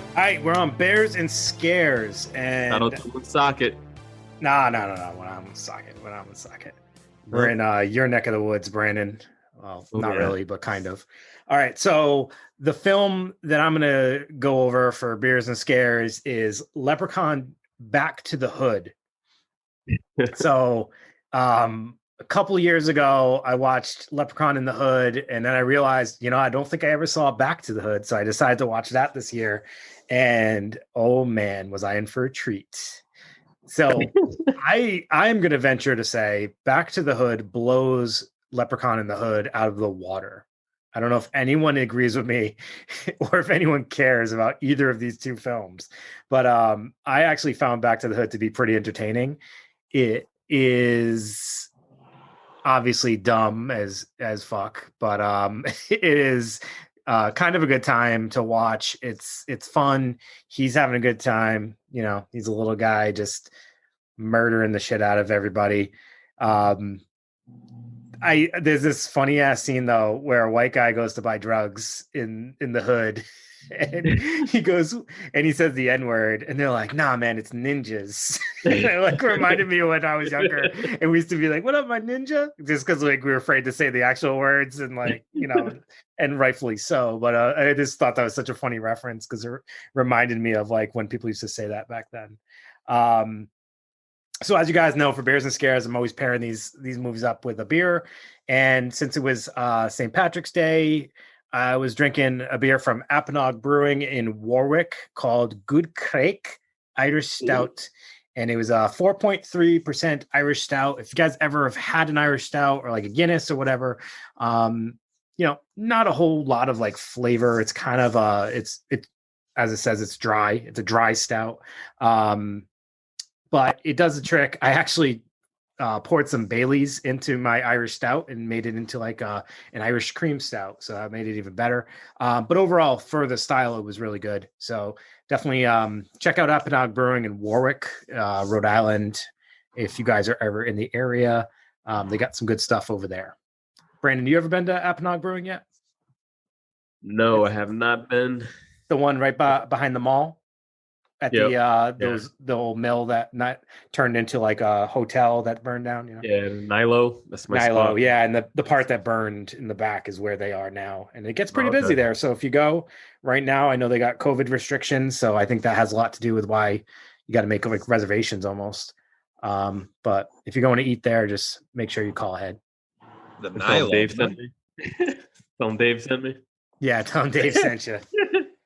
All right, we're on Bears and Scares, and I don't sock it. No. When I'm in socket. We're in your neck of the woods, Brandon. Well, not really, but kind of. All right, so the film that I'm going to go over for Beers and Scares is Leprechaun Back to the Hood. So a couple years ago, I watched Leprechaun in the Hood, and then I realized, I don't think I ever saw Back to the Hood, so I decided to watch that this year. And oh man, was I in for a treat. So I'm going to venture to say Back to the Hood blows Leprechaun in the Hood out of the water. I don't know if anyone agrees with me or if anyone cares about either of these two films, but I actually found Back to the Hood to be pretty entertaining. It is obviously dumb as fuck, but it is kind of a good time to watch. It's fun. He's having a good time. He's a little guy just murdering the shit out of everybody. There's this funny ass scene though where a white guy goes to buy drugs in the hood, and he goes and he says the N-word, and they're like, "Nah, man, it's ninjas." It like reminded me of when I was younger, and we used to be like, "What up, my ninja?" Just because like we were afraid to say the actual words, and like and rightfully so. But I just thought that was such a funny reference because it reminded me of like when people used to say that back then. So as you guys know, for Beers and Scares, I'm always pairing these movies up with a beer. And since it was St. Patrick's Day, I was drinking a beer from Apponaug Brewing in Warwick called Good Crake Irish Stout. And it was a 4.3% Irish Stout. If you guys ever have had an Irish Stout or like a Guinness or whatever, not a whole lot of like flavor. It's kind of it's as it says, it's dry. It's a dry stout. But it does the trick. I actually poured some Baileys into my Irish Stout and made it into like an Irish cream stout. So that made it even better. But overall, for the style, it was really good. So definitely check out Apponaug Brewing in Warwick, Rhode Island. If you guys are ever in the area, they got some good stuff over there. Brandon, you ever been to Apponaug Brewing yet? No, I have not been. The one right behind the mall? At the old mill that not turned into like a hotel that burned down. Yeah, Nilo. That's my Nilo. spot. Yeah, and the part that burned in the back is where they are now, and it gets pretty busy there. So if you go right now, I know they got COVID restrictions, so I think that has a lot to do with why you got to make like reservations almost. But if you're going to eat there, just make sure you call ahead. The Nilo. Dave sent me. Tell him Dave sent me. Yeah, tell him Dave sent you.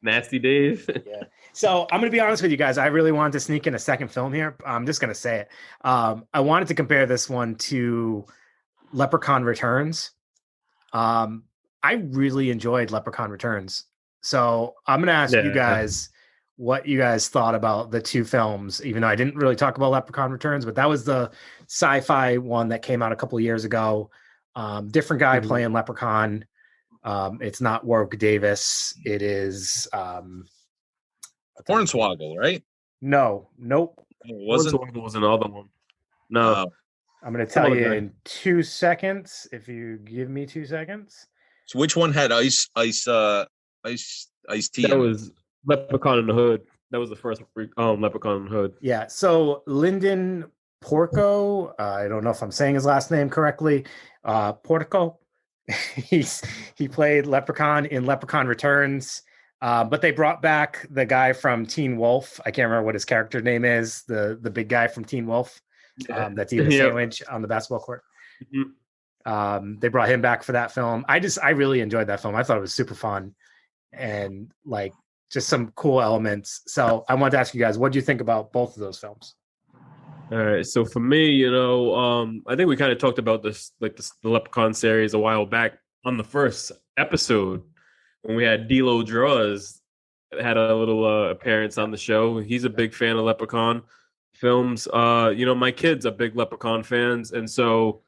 Nasty Dave. Yeah. So I'm going to be honest with you guys. I really wanted to sneak in a second film here. I'm just going to say it. I wanted to compare this one to Leprechaun Returns. I really enjoyed Leprechaun Returns. So I'm going to ask you guys, what you guys thought about the two films, even though I didn't really talk about Leprechaun Returns, but that was the sci-fi one that came out a couple of years ago. Different guy playing Leprechaun. It's not Warwick Davis. It is Hornswoggle, right? No, nope. It wasn't. Hornswoggle was another one. No. I'm going to tell you in 2 seconds. If you give me 2 seconds. So which one had ice tea? That was Leprechaun in the Hood. That was the first Leprechaun in the Hood. Yeah. So Lyndon Porco, I don't know if I'm saying his last name correctly. Portico. He played Leprechaun in Leprechaun Returns. But they brought back the guy from Teen Wolf. I can't remember what his character name is. The big guy from Teen Wolf. That's eating a sandwich on the basketball court. They brought him back for that film. I really enjoyed that film. I thought it was super fun and like just some cool elements. So I wanted to ask you guys, what do you think about both of those films? All right. So for me, I think we kind of talked about this, like the Leprechaun series a while back on the first episode when we had D'Lo Draws had a little appearance on the show. He's a big fan of Leprechaun films. My kids are big Leprechaun fans, and so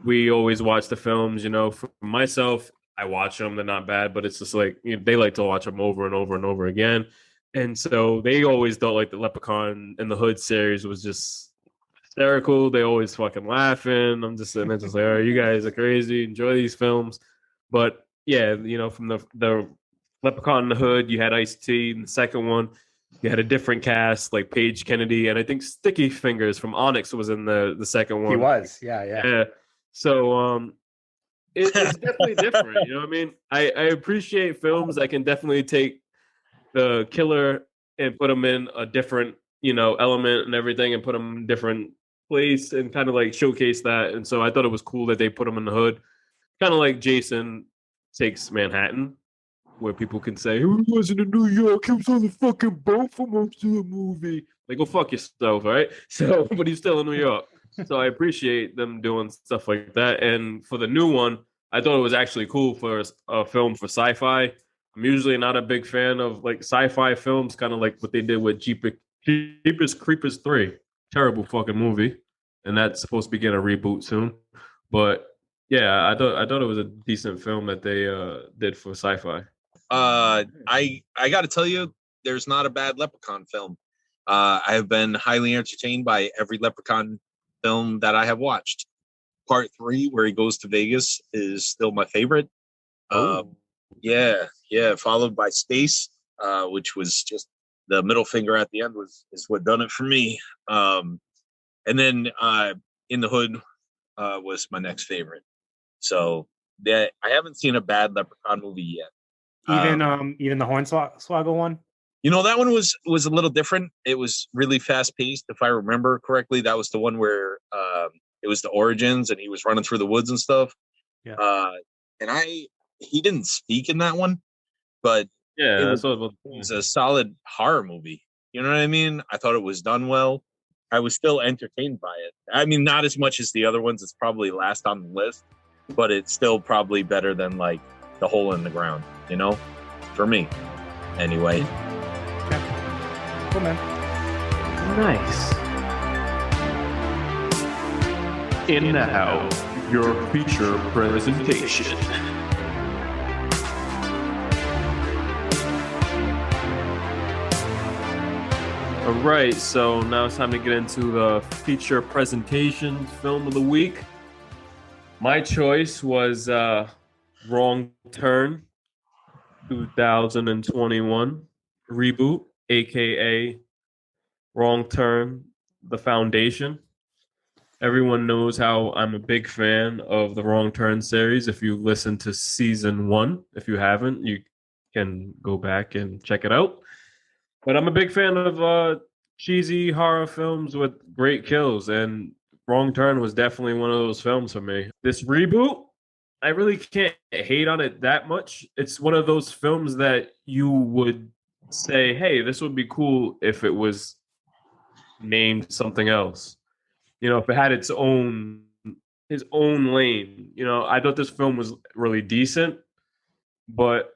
we always watch the films. For myself, I watch them; they're not bad, but it's just like they like to watch them over and over and over again. And so they always thought like the Leprechaun in the Hood series was just hysterical. They always fucking laughing. I'm just sitting there just like, oh, you guys are crazy. Enjoy these films, but yeah, from the Leprechaun in the Hood, you had Ice-T. In the second one, you had a different cast, like Paige Kennedy, and I think Sticky Fingers from Onyx was in the second one. He was, yeah. So it's definitely different. You know what I mean? I appreciate films that can definitely take the killer and put them in a different, element and everything, and put them in a different place and kind of like showcase that. And so I thought it was cool that they put them in the Hood, kind of like Jason Takes Manhattan, where people can say, "Who wasn't in New York? He was on the fucking boat for most of the movie." Like, go fuck yourself, all right? So, but he's still in New York. So I appreciate them doing stuff like that. And for the new one, I thought it was actually cool for a film for sci-fi. I'm usually not a big fan of like sci-fi films, kind of like what they did with Jeepers Creepers 3. Terrible fucking movie. And that's supposed to be getting a reboot soon. But yeah, I thought it was a decent film that they did for sci-fi. I got to tell you, there's not a bad Leprechaun film. I have been highly entertained by every Leprechaun film that I have watched. Part 3, where he goes to Vegas, is still my favorite. Followed by Space, which was just the middle finger at the end is what done it for me. And then In the Hood was my next favorite. So I haven't seen a bad Leprechaun movie yet. Even the Hornswoggle one? That one was a little different. It was really fast paced. If I remember correctly, that was the one where it was the origins and he was running through the woods and stuff. Yeah. He didn't speak in that one, but yeah, it was a solid horror movie. You know what I mean? I thought it was done well. I was still entertained by it. I mean, not as much as the other ones. It's probably last on the list, but it's still probably better than like The Hole in the Ground, for me. Anyway. Okay. Cool, man. Nice. In now, your feature presentation. All right, so now it's time to get into the feature presentation film of the week. My choice was Wrong Turn 2021 reboot, aka Wrong Turn, The Foundation. Everyone knows how I'm a big fan of the Wrong Turn series. If you listen to season 1, if you haven't, you can go back and check it out. But I'm a big fan of cheesy horror films with great kills, and Wrong Turn was definitely one of those films for me. This reboot, I really can't hate on it that much. It's one of those films that you would say, hey, this would be cool if it was named something else. If it had its own lane. I thought this film was really decent, but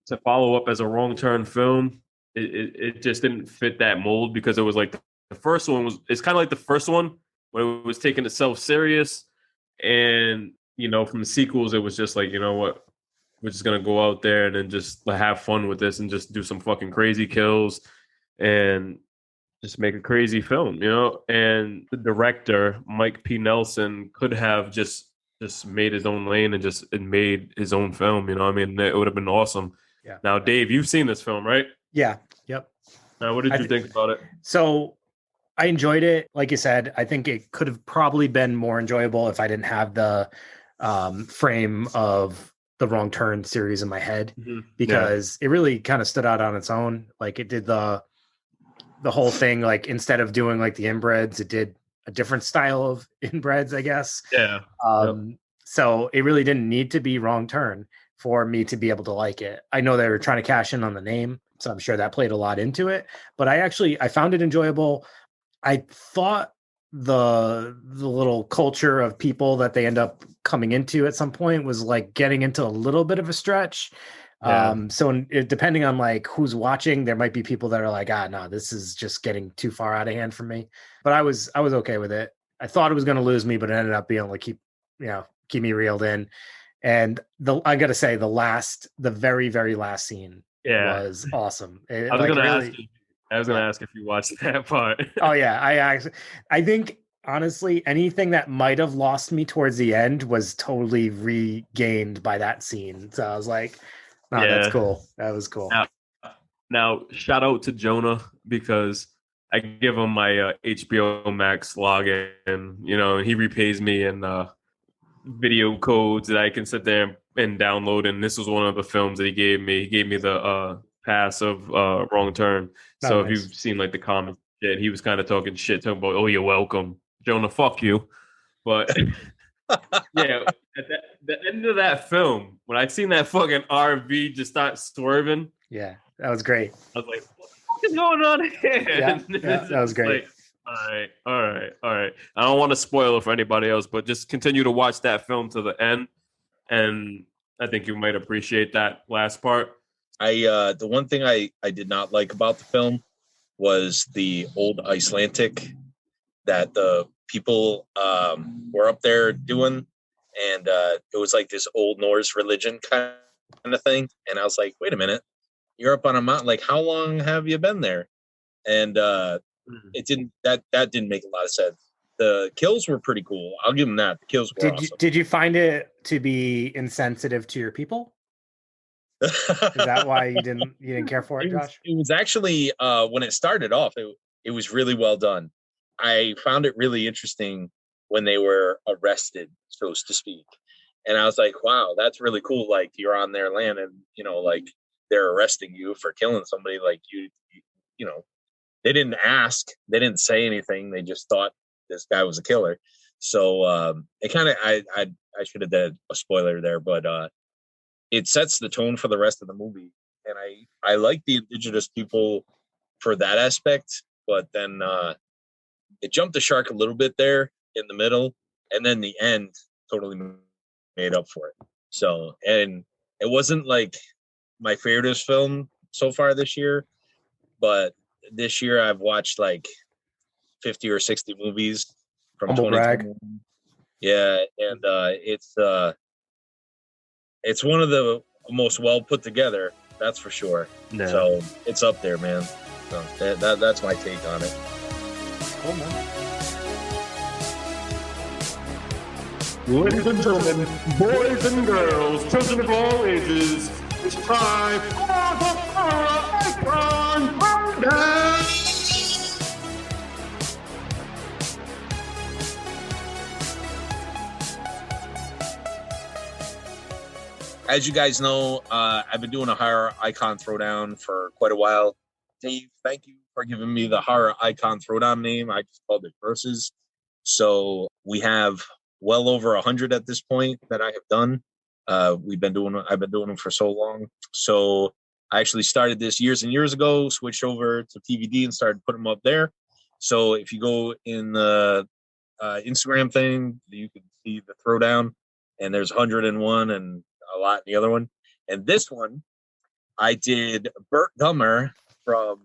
to follow up as a Wrong Turn film, it just didn't fit that mold because it was like the first one it's kind of like the first one when it was taking itself serious, and from the sequels it was just like, you know what, we're just gonna go out there and then just have fun with this and just do some fucking crazy kills and just make a crazy film, And the director, Mike P. Nelson, could have just made his own lane and made his own film, I mean, it would have been awesome. Yeah. Now, Dave, you've seen this film, right? Yeah. Yep. Now, what did you think about it? So I enjoyed it. Like you said, I think it could have probably been more enjoyable if I didn't have the frame of the Wrong Turn series in my head, because it really kind of stood out on its own. Like it did the whole thing, like instead of doing like the inbreds, it did a different style of inbreds, I guess. Yeah. So it really didn't need to be Wrong Turn for me to be able to like it. I know they were trying to cash in on the name, so I'm sure that played a lot into it, but I found it enjoyable. I thought the little culture of people that they end up coming into at some point was like getting into a little bit of a stretch. So depending on like who's watching, there might be people that are like, no, this is just getting too far out of hand for me. But I was okay with it. I thought it was going to lose me, but it ended up being able to keep me reeled in. And I got to say, the very, very last scene was awesome. I was going to ask if you watched that part. Oh yeah. I think honestly, anything that might have lost me towards the end was totally regained by that scene. So I was like, oh, that's cool. That was cool. Now, shout out to Jonah, because I give him my HBO Max login, and he repays me in video codes that I can sit there and download. And this was one of the films that he gave me. He gave me the pass of Wrong Turn. So if you've seen like the comments, he was kind of talking about, oh, you're welcome, Jonah, fuck you. But yeah, at the end of that film, when I seen that fucking RV just start swerving, yeah, that was great. I was like, what the fuck is going on here? Yeah, that was great. Like, all right. I don't want to spoil it for anybody else, but just continue to watch that film to the end, and I think you might appreciate that last part. The one thing I did not like about the film was the old Icelandic that the people were up there doing, and it was like this old Norse religion kind of thing. And I was like, wait a minute, you're up on a mountain, like how long have you been there? And it didn't make a lot of sense. The kills were pretty cool. I'll give them that. The kills were awesome. Did you find it to be insensitive to your people? Is that why you didn't care for it, Josh? It was actually when it started off, it was really well done. I found it really interesting when they were arrested, so to speak. And I was like, wow, that's really cool. Like you're on their land and, like they're arresting you for killing somebody. Like they didn't ask, they didn't say anything. They just thought this guy was a killer. So it kind of, I should have done a spoiler there, but it sets the tone for the rest of the movie. And I like the indigenous people for that aspect, but then it jumped the shark a little bit there in the middle, and then the end totally made up for it. So, and it wasn't like my favorite film so far this year, but this year I've watched like 50 or 60 movies from 2020. Yeah, and it's one of the most well put together, that's for sure. No. So it's up there, man. So that's my take on it. Cool, man. Ladies and gentlemen, boys and girls, children of all ages, it's time for the horror icon rundown. As you guys know, I've been doing a horror icon throwdown for quite a while. Dave, thank you for giving me the horror icon throwdown name. I just called it Versus. So we have well over 100 at this point that I have done. I've been doing them for so long. So I actually started this years and years ago, switched over to PVD and started putting them up there. So if you go in the Instagram thing, you can see the throwdown, and there's 101 and a lot in the other one. And this one, I did Burt Gummer from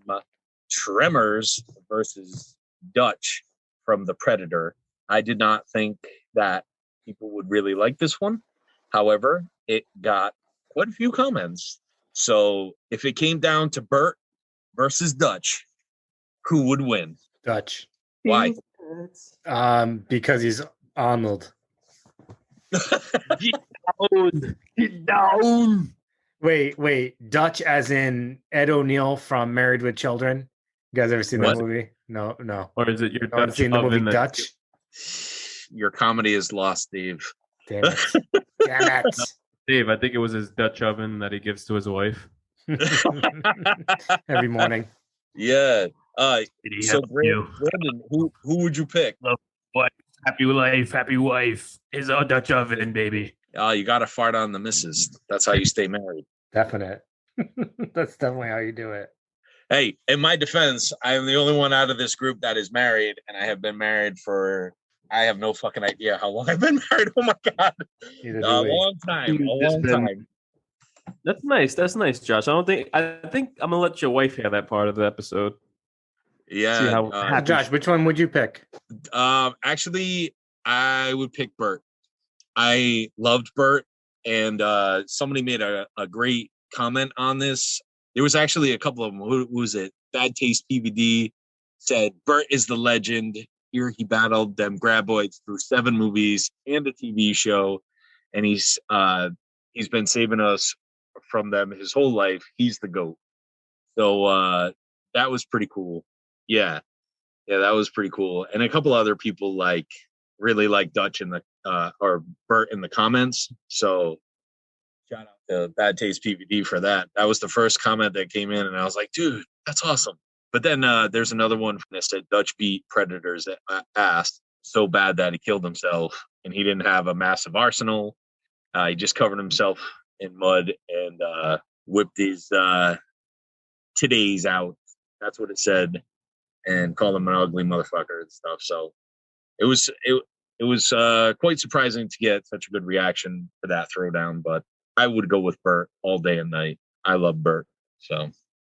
Tremors versus Dutch from The Predator. I did not think that people would really like this one. However, it got quite a few comments. So if it came down to Bert versus Dutch, who would win? Dutch. Why? Because he's Arnold. Get down. Wait. Dutch as in Ed O'Neill from Married with Children. You guys ever seen that movie? No. Or is it your No one's Dutch seen the movie oven? Dutch? Your comedy is lost, Dave. Damn it. Damn it. Dave, I think it was his Dutch oven that he gives to his wife. Every morning. Yeah. Did he So help you? Brandon, who would you pick? What? Happy life, happy wife is a Dutch oven, baby. You got to fart on the missus. That's how you stay married. Definite. That's definitely how you do it. Hey, in my defense, I am the only one out of this group that is married, and I have been married for, I have no fucking idea how long I've been married. Oh my God. A long time. That's nice. That's nice, Josh. I think I'm gonna let your wife hear that part of the episode. Yeah. See how Josh, which one would you pick? Actually, I would pick Bert. I loved Bert, and somebody made a great comment on this. There was actually a couple of them. Who was it? Bad Taste PVD said Bert is the legend. Here he battled them graboids through 7 movies and a TV show, and he's been saving us from them his whole life. He's the GOAT. So that was pretty cool. Yeah, that was pretty cool. And a couple other people really like Dutch in the or Bert in the comments. So shout out to Bad Taste PVD for that. That was the first comment that came in, and I was like, dude, that's awesome. But then there's another one that said Dutch beat Predators ass so bad that he killed himself, and he didn't have a massive arsenal. He just covered himself in mud and whipped his today's out. That's what it said, and called him an ugly motherfucker and stuff. So it was quite surprising to get such a good reaction for that throwdown. But I would go with Bert all day and night. I love Bert. So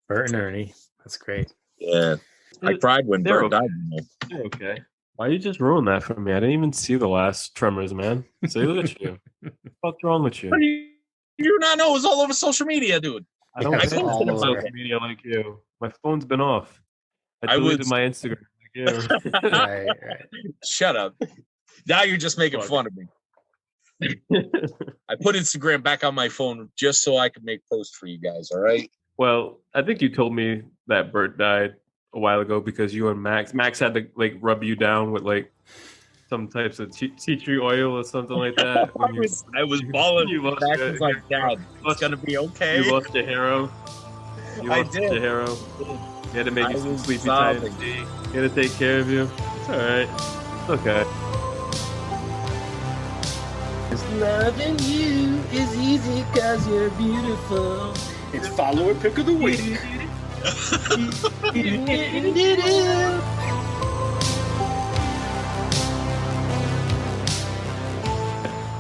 Bert and Ernie. That's great. Yeah. I cried when Bert died. They're okay. Why you just ruin that for me? I didn't even see the last Tremors, man. Say, look at you. What's wrong with you? What do you not know? It was all over social media, dude. I don't see all over social media like you. My phone's been off. I deleted my Instagram like you. Right. Shut up. Now you're just making fun of me. I put Instagram back on my phone just so I could make posts for you guys, all right? Well, I think you told me that Bert died a while ago because you and Max had to rub you down with some types of tea tree oil or something like that. I was balling. Max was like, Dad, it's gonna be okay. You lost your hero. I did. Your hero. You had to make you some sleepy time. You had to take care of you. It's all right. It's okay. Loving you is easy because you're beautiful. It's follower pick of the week.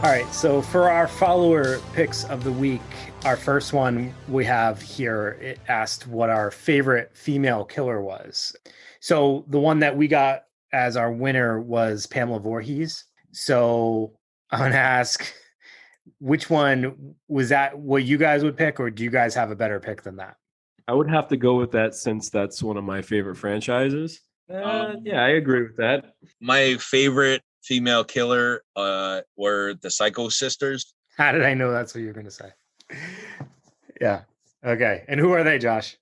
All right, so for our follower picks of the week, our first one we have here, it asked what our favorite female killer was. So the one that we got as our winner was Pamela Voorhees. So I'm going to ask, which one was that what you guys would pick, or do you guys have a better pick than that? I would have to go with that since that's one of my favorite franchises. Yeah, I agree with that. My favorite female killer were the Psycho Sisters. How did I know that's what you were going to say? Yeah. Okay. And who are they, Josh?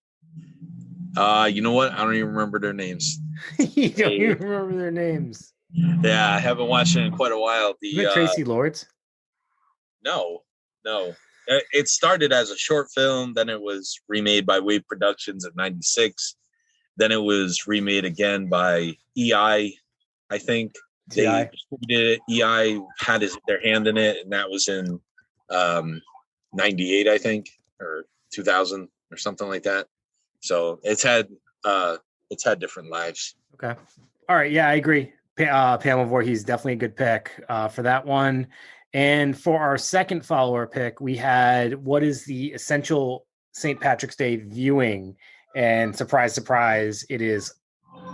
You know what? I don't even remember their names. You don't even remember their names. Yeah, I haven't watched it in quite a while. Is it Tracy Lords? No. It started as a short film, then it was remade by Wave Productions in '96. Then it was remade again by EI, I think. They distributed it. EI had their hand in it, and that was in '98, I think, or 2000 or something like that. So it's had different lives. Okay. All right. Yeah, I agree. Pamela Voorhees, definitely a good pick for that one. And for our second follower pick, we had what is the essential St. Patrick's Day viewing? And surprise, surprise,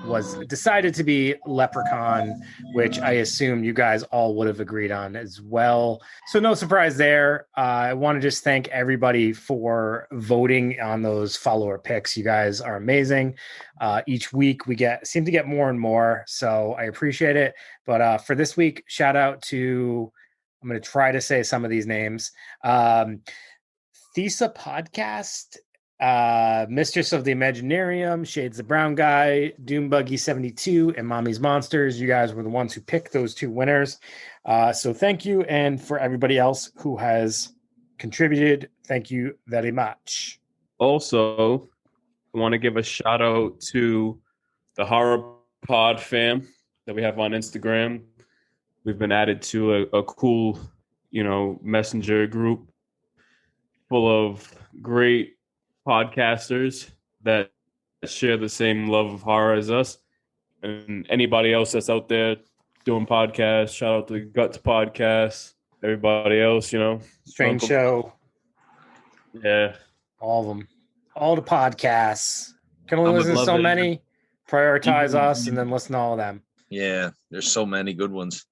was decided to be Leprechaun, which I assume you guys all would have agreed on as well. So no surprise there. I want to just thank everybody for voting on those follower picks. You guys are amazing. Each week we seem to get more and more, so I appreciate it. But for this week, shout out to, I'm going to try to say some of these names. Thesa Podcast, Mistress of the Imaginarium, Shades the Brown Guy, Doombuggy 72, and Mommy's Monsters. You guys were the ones who picked those two winners. So thank you. And for everybody else who has contributed, thank you very much. Also, I want to give a shout out to the Horror Pod fam that we have on Instagram. We've been added to a cool, messenger group full of great podcasters that share the same love of horror as us, and anybody else that's out there doing podcasts. Shout out to Guts Podcast, everybody else, Strange Show, yeah, all of them, all the podcasts. Can only listen to so many. Prioritize us and then listen to all of them. Yeah, there's so many good ones.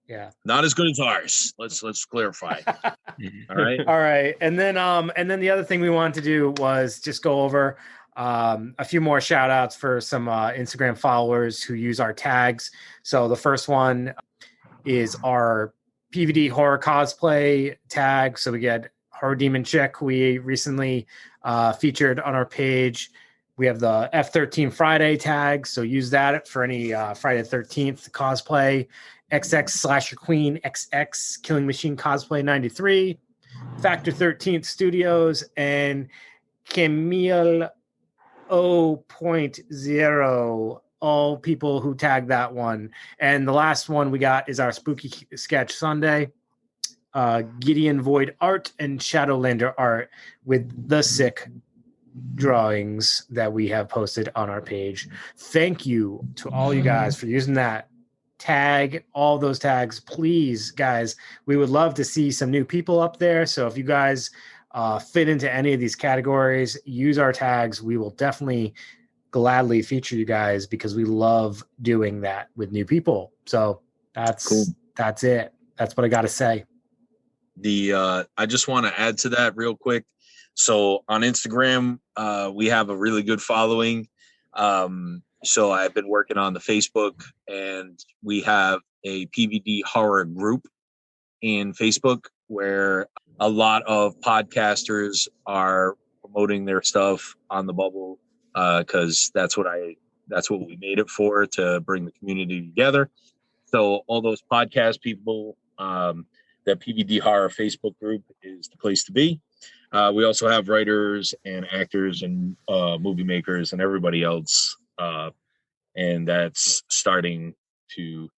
Yeah, not as good as ours. Let's clarify. All right. And then the other thing we wanted to do was just go over a few more shout outs for some Instagram followers who use our tags. So the first one is our PVD horror cosplay tag. So we get Horror Demon Chick, who we recently featured on our page. We have the F13 Friday tag. So use that for any Friday the 13th cosplay. XX Slasher Queen XX Killing Machine Cosplay 93, Factor 13th Studios, and Camille 0.0, all people who tagged that one. And the last one we got is our Spooky Sketch Sunday, Gideon Void Art and Shadowlander Art with the sick drawings that we have posted on our page. Thank you to all you guys for using that. Tag all those tags, please, guys. We would love to see some new people up there. So if you guys fit into any of these categories, use our tags. We will definitely gladly feature you guys because we love doing that with new people. So that's cool. That's it. That's what I got to say. I just want to add to that real quick. So on Instagram, we have a really good following. So I've been working on the Facebook, and we have a PVD horror group in Facebook where a lot of podcasters are promoting their stuff on the bubble because that's what we made it for, to bring the community together. So all those podcast people, that PVD horror Facebook group is the place to be. We also have writers and actors and movie makers and everybody else. And that's starting to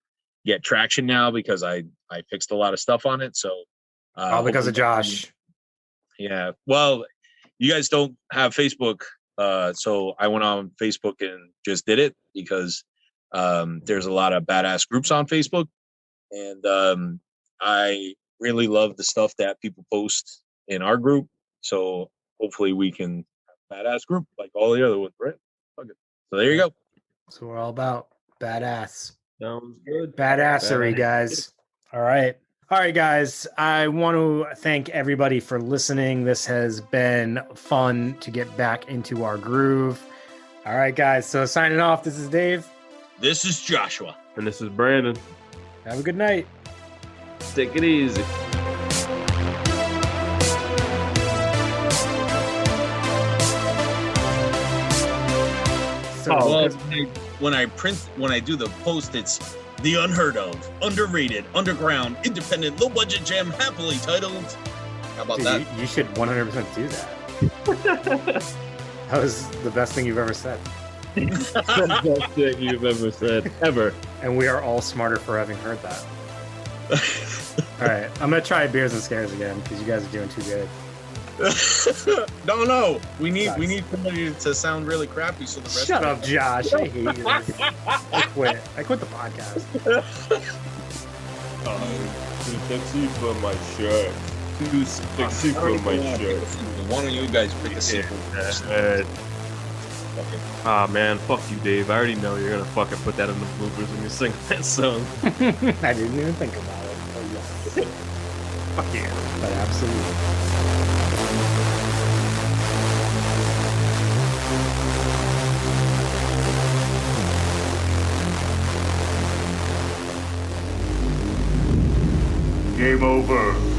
get traction now because I fixed a lot of stuff on it. So all because of Josh. Yeah. Well, you guys don't have Facebook. So I went on Facebook and just did it because there's a lot of badass groups on Facebook. And I really love the stuff that people post in our group. So hopefully we can have a badass group like all the other ones, right? Okay. So there you go. So we're all about badass. Sounds good. Badassery, guys. All right, guys. I want to thank everybody for listening. This has been fun to get back into our groove. All right, guys. So signing off, this is Dave. This is Joshua. And this is Brandon. Have a good night. Take it easy. So well, when I do the post, it's the unheard of, underrated, underground, independent, low budget gem, happily titled. How about that? You should 100% do that. That was the best thing you've ever said. The best thing you've ever said, ever. And we are all smarter for having heard that. All right, I'm gonna try Beers and Scares again because you guys are doing too good. No. We need somebody to sound really crappy so the rest. Shut up, Josh. I hate you. I quit the podcast. Too sexy for my shirt. Too sexy for my shirt. One of you guys pick a sequel. Ah man, fuck you, Dave. I already know you're gonna fucking put that in the bloopers when you sing that song. I didn't even think about it. Oh, yes. Fuck yeah. But absolutely. Game over.